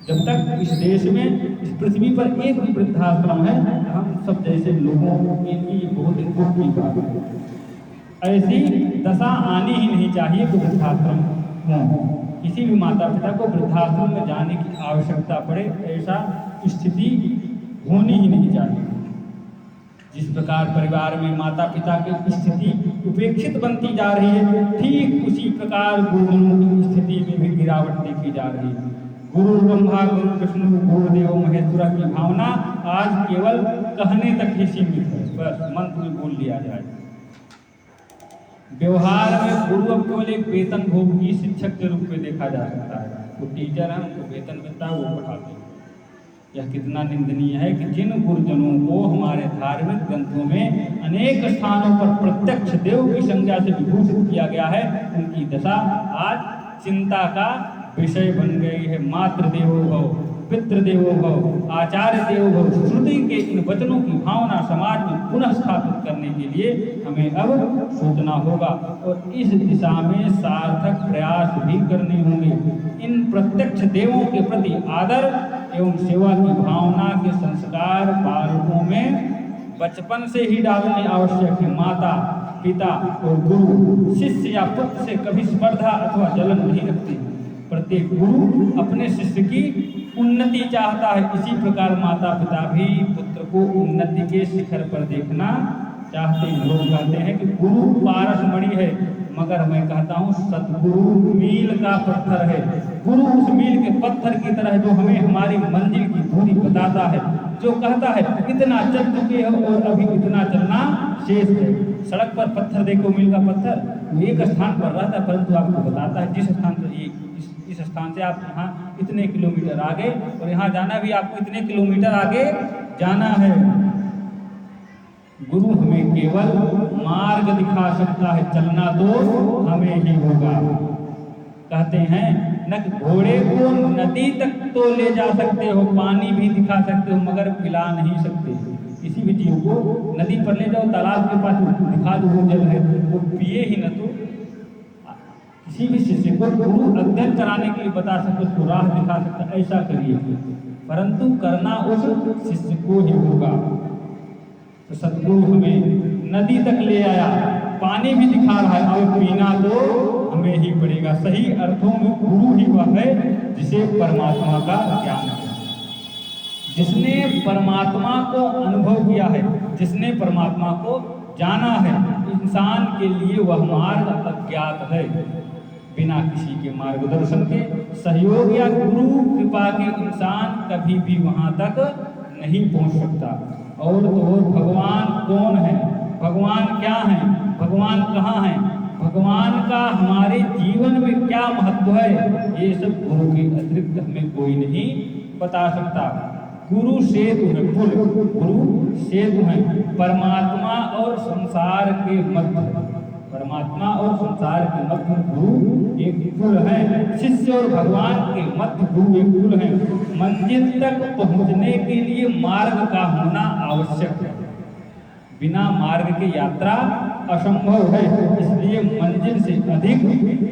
जब तक इस देश में इस पृथ्वी पर एक भी वृद्धाश्रम है, हम सब जैसे लोगों के लिए बहुत दुख की बात है। ऐसी दशा आनी ही नहीं चाहिए कि वृद्धाश्रम हो। किसी भी माता पिता को वृद्धाश्रम में जाने की आवश्यकता पड़े, ऐसा स्थिति होनी ही नहीं चाहिए। जिस प्रकार परिवार में माता पिता की स्थिति उपेक्षित बनती जा रही है, ठीक उसी प्रकार गुरुजनों की स्थिति में भी गिरावट देखी जा रही है। गुरु ब्रह्मा गुरु विष्णु गुरुदेव महेश्वर की भावना आज केवल कहने तक ही सीमित है, बस मंत्र में बोल लिया जाए। व्यवहार में गुरु अब केवल एक वेतन भोगी शिक्षक के रूप में देखा जा सकता है। वो टीचर है, उनको वेतन मिलता है, वो पढ़ाते हैं। यह कितना निंदनीय है कि जिन गुरुजनों को हमारे धार्मिक ग्रंथों में अनेक स्थानों पर प्रत्यक्ष देव की संज्ञा से विभूषित किया गया है, उनकी दशा आज चिंता का विषय बन गई है। मातृदेवो भव, पितृदेवो भव, आचार्य देवो भव, श्रुति के इन वचनों की भावना समाज में पुनः स्थापित करने के लिए हमें अब सोचना होगा और इस दिशा में सार्थक प्रयास भी करने होंगे। इन प्रत्यक्ष देवों के प्रति आदर एवं सेवा की भावना के संस्कार बालकों में बचपन से ही डालने आवश्यक है। माता पिता और गुरु शिष्य या पुत्र से कभी स्पर्धा अथवा जलन नहीं रखते। प्रत्येक गुरु अपने शिष्य की उन्नति चाहता है। इसी प्रकार माता पिता भी पुत्र को उन्नति के शिखर पर देखना चाहते हैं। लोग कहते हैं कि गुरु पारस मणि है, मगर मैं कहता हूँ सतगुरु मील का पत्थर है। गुरु उस मील के पत्थर की तरह जो हमें हमारी मंजिल की दूरी बताता है, जो कहता है इतना चल चुके हो और अभी इतना चलना शेष है। सड़क पर पत्थर देखो, मील का पत्थर, वो एक स्थान पर रहता है, परंतु आपको बताता है जिस स्थान से इस स्थान से आप यहाँ इतने किलोमीटर आगे और यहाँ जाना भी आपको इतने किलोमीटर आगे जाना है। गुरु हमें केवल मार्ग दिखा सकता है, चलना तो हमें ही होगा। कहते हैं न घोड़े को नदी तक तो ले जा सकते हो, पानी भी दिखा सकते हो, मगर पिला नहीं सकते। किसी भी जीव को नदी पर ले जाओ, तालाब के पास दिखा दो वो जल है, वो पिए ही न। तो किसी भी शिष्य को गुरु अध्ययन कराने के लिए बता सकते, उसको राह दिखा सकता, ऐसा करिए, परंतु करना उस शिष्य को ही होगा। तो सतगुरु हमें नदी तक ले आया, पानी भी दिखा रहा है, और पीना तो हमें ही पड़ेगा। सही अर्थों में गुरु ही वह है जिसे परमात्मा का ज्ञान है, जिसने परमात्मा को अनुभव किया है, जिसने परमात्मा को जाना है। इंसान के लिए वह मार्ग अज्ञात है। बिना किसी के मार्गदर्शन के, सहयोग या गुरु कृपा के इंसान कभी भी वहां तक नहीं पहुंच सकता। और तो और भगवान कौन है, भगवान क्या है, भगवान कहाँ है, भगवान का हमारे जीवन में क्या महत्व है, ये सब गुरु के अतिरिक्त हमें कोई नहीं बता सकता। गुरु सेतु है, पुल, गुरु सेतु है परमात्मा और संसार के मध्य। परमात्मा और संसार के मध्य गुरु एक पुल है। शिष्य और भगवान के मध्य गुरु एक पुल है। मंजिल तक पहुंचने के लिए मार्ग का होना आवश्यक है। बिना मार्ग की यात्रा असंभव है, इसलिए मंजिल से अधिक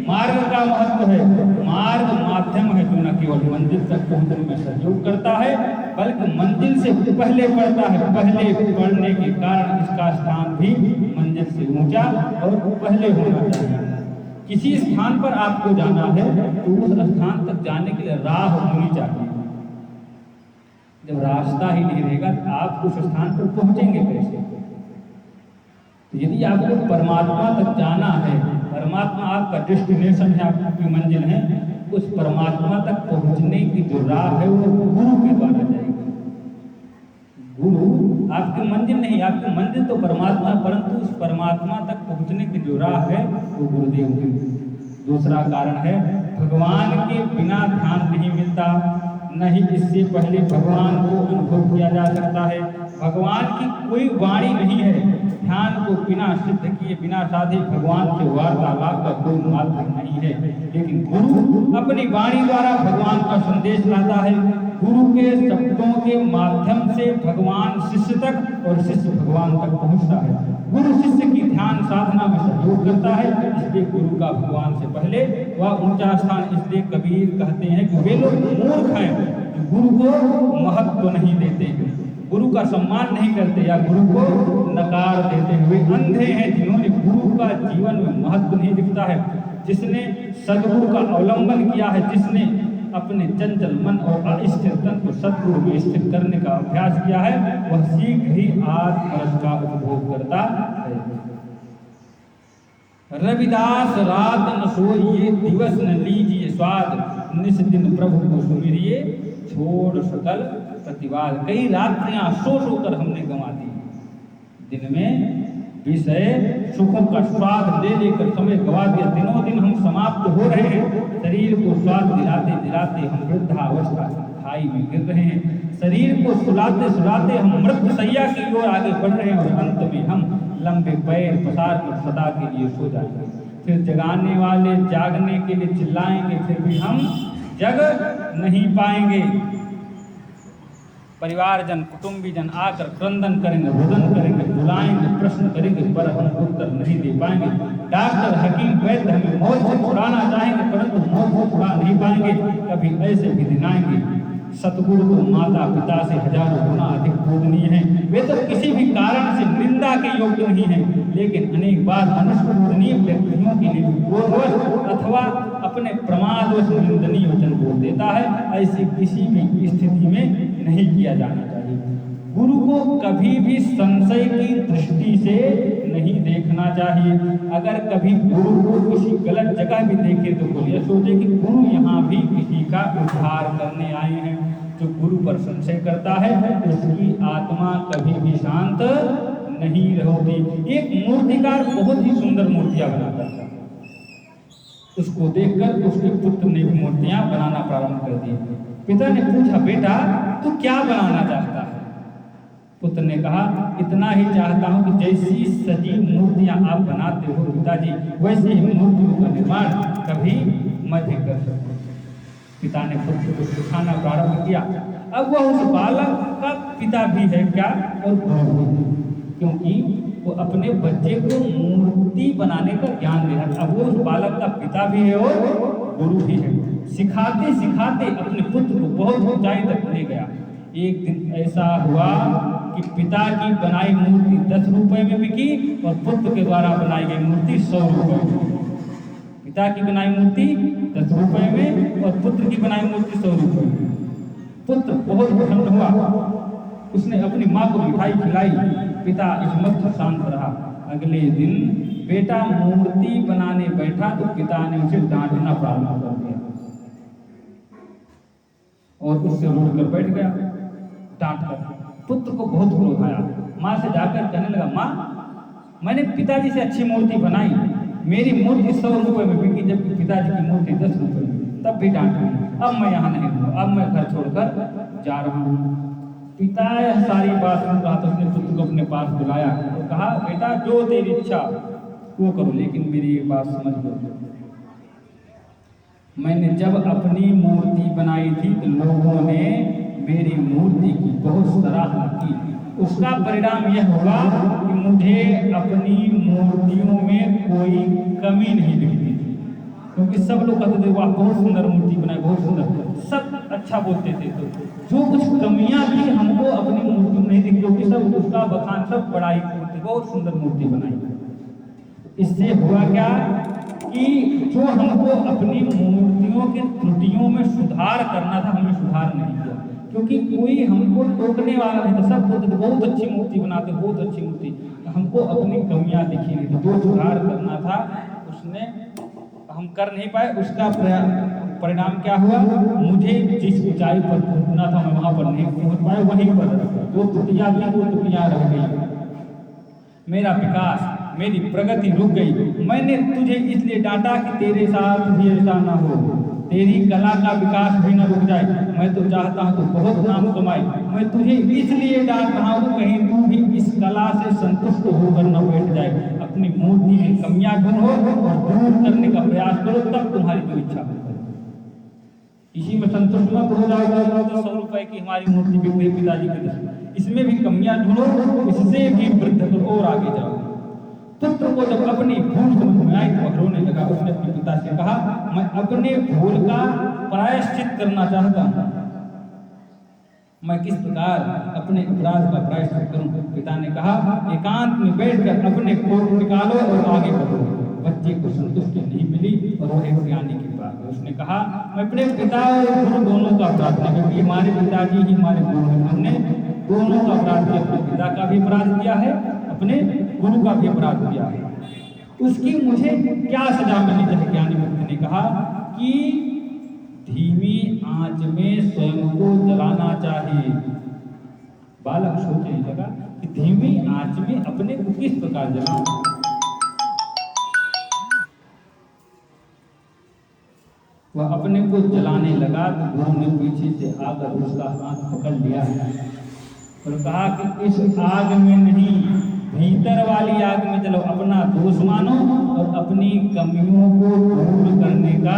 मार्ग का महत्व है। मार्ग माध्यम है जो न केवल मंजिल तक पहुंचने में सहयोग करता है, बल्कि मंजिल से पहले बढ़ता है। पहले बढ़ने के कारण इसका स्थान भी मंजिल से ऊंचा और पहले होना चाहिए। किसी स्थान पर आपको जाना है तो उस स्थान तक जाने के लिए राह होनी चाहिए। जब रास्ता ही नहीं रहेगा तो आप उस स्थान पर पहुंचेंगे कैसे? यदि आपको परमात्मा तक जाना है, परमात्मा आपका डेस्टिनेशन है, आपकी मंजिल है, उस परमात्मा तक पहुंचने की जो राह है वो गुरु के द्वारा जाएगी। गुरु आपकी मंजिल नहीं, आपकी मंजिल तो परमात्मा, परंतु उस परमात्मा तक भुगतने की जो राह है वो गुरुदेव की। दूसरा कारण है भगवान के बिना ध्यान नहीं मिलता, न ही इससे पहले भगवान को अनुभव किया जा सकता है। भगवान की कोई वाणी नहीं है। ध्यान को बिना सिद्ध किए, बिना साधे भगवान से वार्तालाप का कोई माध्यम नहीं है। लेकिन गुरु अपनी वाणी द्वारा भगवान का संदेश लाता है। गुरु के शब्दों के माध्यम से भगवान शिष्य तक और शिष्य भगवान तक पहुंचता है। गुरु शिष्य की ध्यान साधना में सहयोग करता है, इसलिए गुरु का भगवान से पहले वह ऊंचा स्थान। इसलिए कबीर कहते हैं कि वे लोग मूर्ख हैं जो गुरु को महत्व नहीं देते, गुरु का सम्मान नहीं करते या गुरु को नकार देते हुए अंधे हैं जिन्होंने गुरु का जीवन में महत्व नहीं दिखता है। जिसने सद्गुरु का अवलंबन किया है, जिसने अपने चंचल मन और अस्थिर तन को सद्गुरु में स्थिर करने का अभ्यास किया है, वह शीघ्र ही आत्म रस का उपभोग करता है। रविदास रात न सोइए, दिवस न लीजिए स्वाद, निस दिन प्रभु को सुमिरिए, छोड़ सकल प्रतिवाद। कई रात्रियां सो कर हमने गंवा दी, दिन में विषय सुखों का स्वाद ले लेकर समय गवा दिया। दिनों दिन हम समाप्त हो रहे हैं, शरीर को स्वाद दिलाते दिलाते हम वृद्धावस्था खाई में गिर रहे हैं। शरीर को सुलाते सुलाते हम मृत्यु सैया की ओर आगे बढ़ रहे हैं और अंत में हम लंबे पैर पसार कर सदा के लिए सो जाएंगे। फिर जगाने वाले जागने के लिए चिल्लाएंगे, फिर भी हम जग नहीं पाएंगे। परिवारजन कुटुंबीजन आकर क्रंदन करेंगे, रुदन करेंगे, बुलाएंगे, प्रश्न करेंगे, पर हम उत्तर नहीं दे पाएंगे। डॉक्टर हकीम वैद्य हमें मौत से छुड़ाना चाहेंगे, परंतु मौत से छुड़ा नहीं पाएंगे। कभी ऐसे भी दिन आएंगे। सतगुरु तो माता पिता से हजारों गुना अधिक पूजनीय हैं। वे तो किसी भी कारण से निंदा के योग्य नहीं हैं, लेकिन अनेक बार मनुष्य पूजनीय व्यक्तियों के लिए क्रोधवश अथवा अपने प्रमादवश निंदनीय वचन बोल देता है। ऐसे किसी भी स्थिति में नहीं किया जाना चाहिए। गुरु को कभी भी संशय की दृष्टि से नहीं देखना चाहिए। अगर कभी गुरु को किसी गलत जगह भी देखे तो कोई यह सोचे कि गुरु यहाँ भी किसी का उद्धार करने आए हैं। जो गुरु पर संशय करता है उसकी आत्मा कभी भी शांत नहीं होती। एक मूर्तिकार बहुत ही सुंदर मूर्तियां बनाता था। उसको देखकर उसके पुत्र ने भी मूर्तियां बनाना प्रारंभ कर दी। पिता ने पूछा, बेटा तू क्या बनाना चाहता है? पुत्र ने कहा, इतना ही चाहता हूं कि जैसी सजीव मूर्तियां आप बनाते हो पिताजी, वैसे ही मूर्तियों का निर्माण कभी मैं भी कर सकूं। पिता ने पुत्र को सिखाना प्रारंभ किया। अब वह उस बालक का पिता भी है क्या और गुरु भी, क्योंकि वो अपने बच्चे को मूर्ति बनाने का ज्ञान दे रहा। अब वो उस बालक का पिता भी है और गुरु भी है। सिखाते सिखाते अपने पुत्र को बहुत ऊंचाई तक ले गया। एक दिन ऐसा हुआ कि पिता की बनाई मूर्ति 10 रुपए में बिकी और पुत्र के द्वारा बनाई गई मूर्ति 100 रुपए में। पिता की बनाई मूर्ति 10 रुपए में और पुत्र की बनाई मूर्ति 100 रुपए में। पुत्र बहुत प्रसन्न हुआ, उसने अपनी माँ को मिठाई खिलाई। पिता इस मत शांत रहा। अगले दिन बेटा मूर्ति बनाने बैठा तो पिता ने उसे डांटना प्रारंभ कर दिया और उससे रूठ कर बैठ गया डांट कर। पुत्र को बहुत क्रोध आया। माँ से जाकर कहने लगा, माँ मैंने पिताजी से अच्छी मूर्ति बनाई, मेरी मूर्ति 100 रुपए में बिकी जबकि पिताजी की मूर्ति 10 रुपए में, तब भी डांट दी। अब मैं यहाँ नहीं हूँ, अब मैं घर छोड़कर जा रहा हूँ। पिता सारी बात सुन रहा था। उसने पुत्र को अपने पास बुलाया और कहा, बेटा जो तेरी इच्छा वो करो, लेकिन मेरी ये बात समझ लो। मैंने जब अपनी मूर्ति बनाई थी तो लोगों ने मेरी मूर्ति की बहुत सराहना की। उसका परिणाम यह होगा कि मुझे अपनी मूर्तियों में कोई कमी नहीं दिखती थी, क्योंकि सब लोग कहते थे वाह बहुत सुंदर मूर्ति बनाई, बहुत सुंदर, सब अच्छा बोलते थे। तो जो कुछ कमियां थी हमको अपनी मूर्ति में नहीं दिखती, क्योंकि सब उसका बखान, सब बड़ाई करते, बहुत सुंदर मूर्ति बनाई। इससे हुआ क्या कि जो हमको अपनी मूर्तियों की त्रुटियों में सुधार करना था, हमें सुधार नहीं किया, क्योंकि कोई हमको टोकने वाला नहीं था। सब बोलते थे बहुत अच्छी मूर्ति बनाते, बहुत अच्छी मूर्ति। हमको अपनी कमियां दिखी नहीं थी, जो सुधार करना था उसने हम कर नहीं पाए। उसका परिणाम क्या हुआ? मुझे जिस ऊंचाई पर पहुंचना था मैं वहां पर नहीं पहुंच पाया, वहीं पर जो त्रुटियां थी वो त्रुटियां रह गई। मेरा विकास मेरी प्रगति रुक गई। मैंने तुझे इसलिए डांटा कि तेरे साथ भी ऐसा न हो, तेरी कला का विकास भी न रुक जाए। मैं तो चाहता हूँ तो बहुत नाम कमाए। मैं तुझे इसलिए डांट रहा हूँ कहीं तू भी इस कला से संतुष्ट होकर न बैठ जाए। अपनी मूर्ति में कमियां ढूंढो और दूर करने का प्रयास करो, तब तुम्हारी जो इच्छा हो। इसी में संतुष्ट मत हो जाओगे तो 100 रुपए की हमारी मूर्ति बिक गई पिताजी के दर्शन, इसमें भी कमियां ढूंढो, इससे भी वृद्ध करो और आगे जाओ। पुत्र को जब अपनी भूल समझ में आई तो रोने लगा। उसने अपने पिता से कहा, मैं अपने भूल का प्रायश्चित करना चाहता हूँ। मैं किस प्रकार अपने अपराध का प्रायश्चित करूं? पिता ने कहा, एकांत में बैठकर अपने कोट निकालो और आगे बढ़ो। बच्चे को संतुष्टि नहीं मिली और वो एक ज्ञानी के पास गया। उसने कहा, मैं अपने पिता और गुरु दोनों का अपराध किया, क्योंकि हमारे पिताजी ही हमारे गुरु हैं। हमने दोनों का अपराध किया, अपने पिता का भी अपराध किया है, अपने गुरु का भी अपराध किया है। उसकी मुझे क्या सजा मिलनी चाहिए? ज्ञानी व्यक्ति ने कहा कि धीमी आंच में स्वयं को जलाना चाहिए। बालक सोचने लगा कि धीमी आंच में अपने को किस प्रकार जलाना। वह अपने को जलाने लगा तो गुरु ने पीछे से आकर उसका हाथ पकड़ लिया और कहा कि इस आग में नहीं, भीतर वाली आग में जलो। अपना दोष मानो और अपनी कमियों को दूर करने का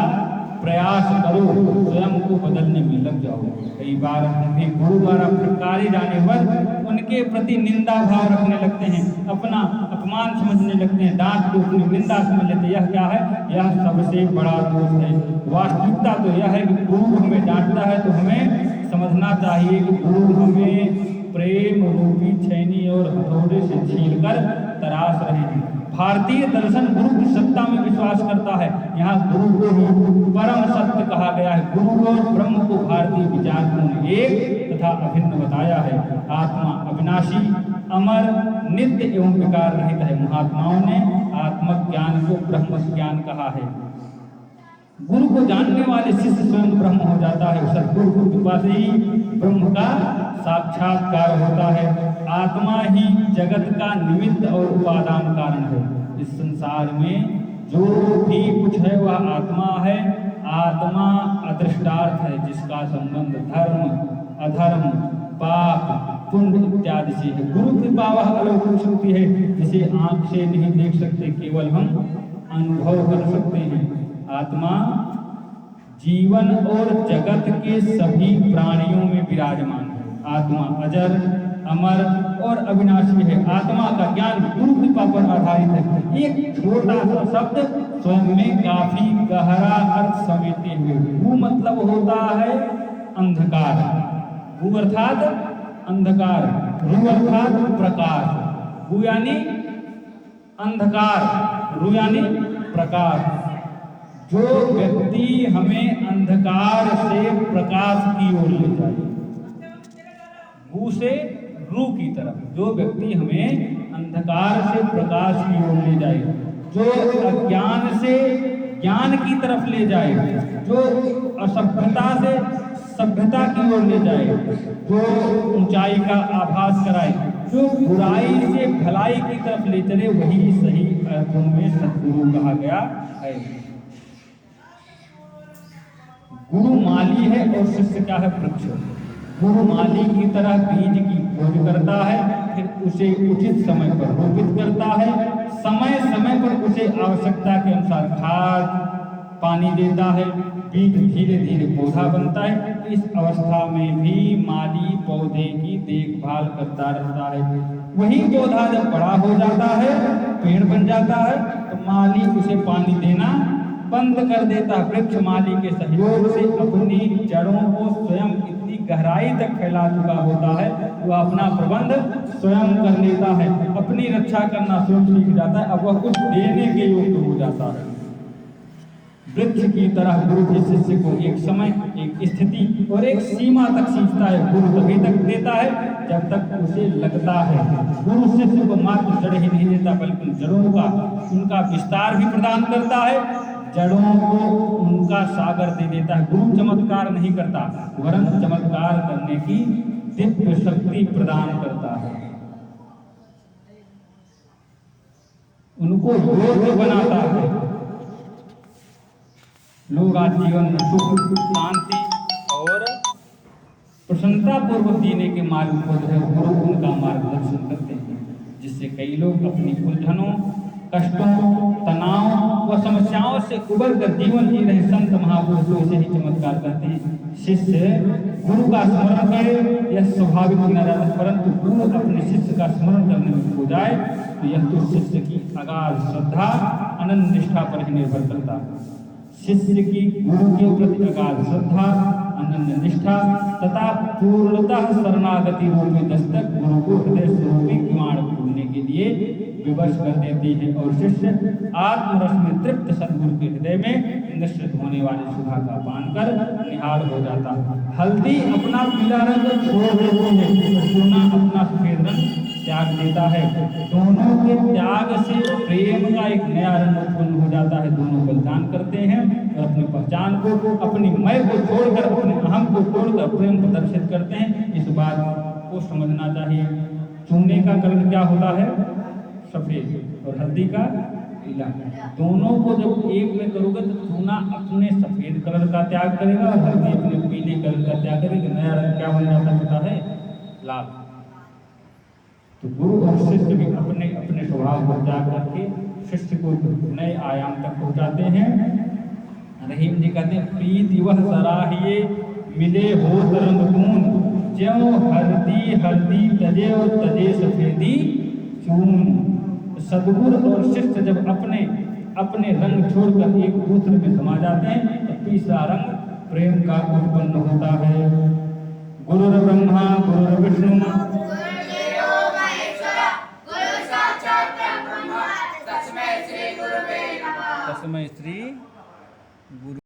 प्रयास करो, स्वयं को बदलने में लग जाओ। कई बार हम भी गुरु द्वारा फटकारे जाने पर उनके प्रति निंदा भाव रखने लगते हैं, अपना अपमान समझने लगते हैं, डांट को अपनी निंदा समझ लेते हैं। यह क्या है? यह सबसे बड़ा दोष है। वास्तविकता तो यह है कि गुरु हमें डांटता है तो हमें समझना चाहिए कि गुरु हमें प्रेम रूपी छैनी और हथौड़े से छीलकर तराश रहे हैं। भारतीय दर्शन गुरु की सत्ता में विश्वास करता है। यहाँ गुरु को ही परम सत्य कहा गया है। गुरु और ब्रह्म को भारतीय विचारकों ने एक तथा अभिन्न बताया है। आत्मा अविनाशी, अमर, नित्य एवं विकार रहित है। महात्माओं ने आत्मज्ञान को ब्रह्म ज्ञान कहा है। गुरु को जानने वाले शिष्य स्वयं ब्रह्म हो जाता है। सद्गुरु की कृपा से ही ब्रह्म का साक्षात्कार होता है। आत्मा ही जगत का निमित्त और उपादान कारण है। इस संसार में जो भी कुछ है वह आत्मा है। आत्मा अदृष्टार्थ है, जिसका संबंध धर्म, अधर्म, पाप, पुण्य इत्यादि से है। गुरु कृपा वह अलौकिक शक्ति है जिसे आंख से नहीं देख सकते, केवल हम अनुभव कर सकते हैं। आत्मा जीवन और जगत के सभी प्राणियों में विराजमान है। आत्मा अजर, अमर और अविनाशी है। आत्मा का ज्ञान गुरु कृपा पर आधारित है। एक छोटा सा शब्द स्वयं में काफी गहरा अर्थ समेटे हुए। गु मतलब होता है अंधकार, गु अर्थात अंधकार, रु अर्थात प्रकाश। गु यानी अंधकार, रु यानी प्रकाश। जो व्यक्ति हमें अंधकार से प्रकाश की ओर ले जाए, गु से रू की तरफ, जो व्यक्ति हमें अंधकार से प्रकाश की ओर ले जाए, जो अज्ञान से ज्ञान की तरफ ले जाए, जो असभ्यता से सभ्यता की ओर ले जाए, जो ऊंचाई का आभास कराए, जो बुराई से भलाई की तरफ ले चले, वही सही अर्थों में सद्गुरु कहा गया है। गुरु माली है और शिष्य क्या है? वृक्ष। गुरु माली की तरह बीज की खोज करता है, फिर उसे उचित समय पर रोपित करता है, समय समय पर उसे आवश्यकता के अनुसार खाद पानी देता है, बीज धीरे धीरे पौधा बनता है। इस अवस्था में भी माली पौधे की देखभाल करता रहता है। वही पौधा जब बड़ा हो जाता है, पेड़ बन जाता है, तो माली उसे पानी देना बंद कर देता। वृक्ष माली के सहयोग से अपनी जड़ों को स्वयं इतनी गहराई तक फैला चुका होता है, वह अपना प्रबंध स्वयं कर लेता है, अपनी रक्षा करना स्वयं सीख जाता है। अब वह कुछ देने के योग्य हो जाता है। वृक्ष की तरह गुरु के शिष्य को एक समय, एक स्थिति और एक सीमा तक सीखता है। गुरु तभी तक देता है जब तक उसे लगता है। गुरु शिष्य को मात्र जड़ ही नहीं देता, बल्कि जड़ों का उनका विस्तार भी प्रदान करता है, जड़ों को उनका सागर दे देता है। गुरु चमत्कार नहीं करता, वरन चमत्कार करने की दिव्य शक्ति प्रदान करता है। उनको योग्य बनाता है। लोग आज जीवन में सुख, शांति और प्रसन्नता पूर्वक जीने के मार्ग को जो है गुरु उनका मार्गदर्शन करते हैं, जिससे कई लोग अपनी उलझनों, कष्टों, तनाव व समस्याओं से उबर कर जीवन जी रहे संत महापुरुषों से ही चमत्कार करते हैं। शिष्य गुरु का स्मरण करे यह स्वाभाविक न रहता, परंतु गुरु अपने शिष्य का स्मरण करने में खो जाए तो यह तो शिष्य की अगाध श्रद्धा, अनन्य निष्ठा पर ही निर्भर करता है। शिष्य की गुरु के प्रति अगाध श्रद्धा, अनन्य निष्ठा तथा पूर्णतः शरणागति रूपी दस्तक गुरु को हृदय स्वरूपी किवाड़ खोलने के लिए विवश कर देती है और शिष्य आत्मरस में तृप्त सद्गुरु के हृदय में निश्चित होने वाली सुधा का पान कर निहाल हो जाता है। हल्दी अपना पीला रंग छोड़ देती है और सोना अपना सफेद रंग त्याग देता है। दोनों के त्याग से प्रेम का एक नया रंग उत्पन्न हो जाता है। दोनों बलिदान करते हैं और अपनी पहचान को, अपनी मैं को छोड़कर, अपने अहम को छोड़कर प्रेम प्रदर्शित करते हैं। इस बात को समझना चाहिए। चूने का कलर क्या होता है? सफेद, और हल्दी का पीला। दोनों को जब एक में करोगे तो चूना अपने सफेद कलर का त्याग करेगा और हल्दी अपने पीले कलर का त्याग करेगी। नया रंग क्या बन जाता है? लाल। तो गुरु और शिष्य भी अपने अपने स्वभाव को त्याग करके शिष्य को नए आयाम तक पहुंचाते हैं। रहीम जी कहते हैं, प्रीति वह सराहिए मिले हो तरंग दून, ज्यों हल्दी हल्दी तजे और तजे सफेदी चून। सद्गुरु और शिष्य जब अपने अपने रंग छोड़कर एक दूसरे में समा जाते हैं तो तीसरा रंग प्रेम का उत्पन्न होता है। गुरु ब्रह्मा गुरु विष्णु तस्मै श्री गुरु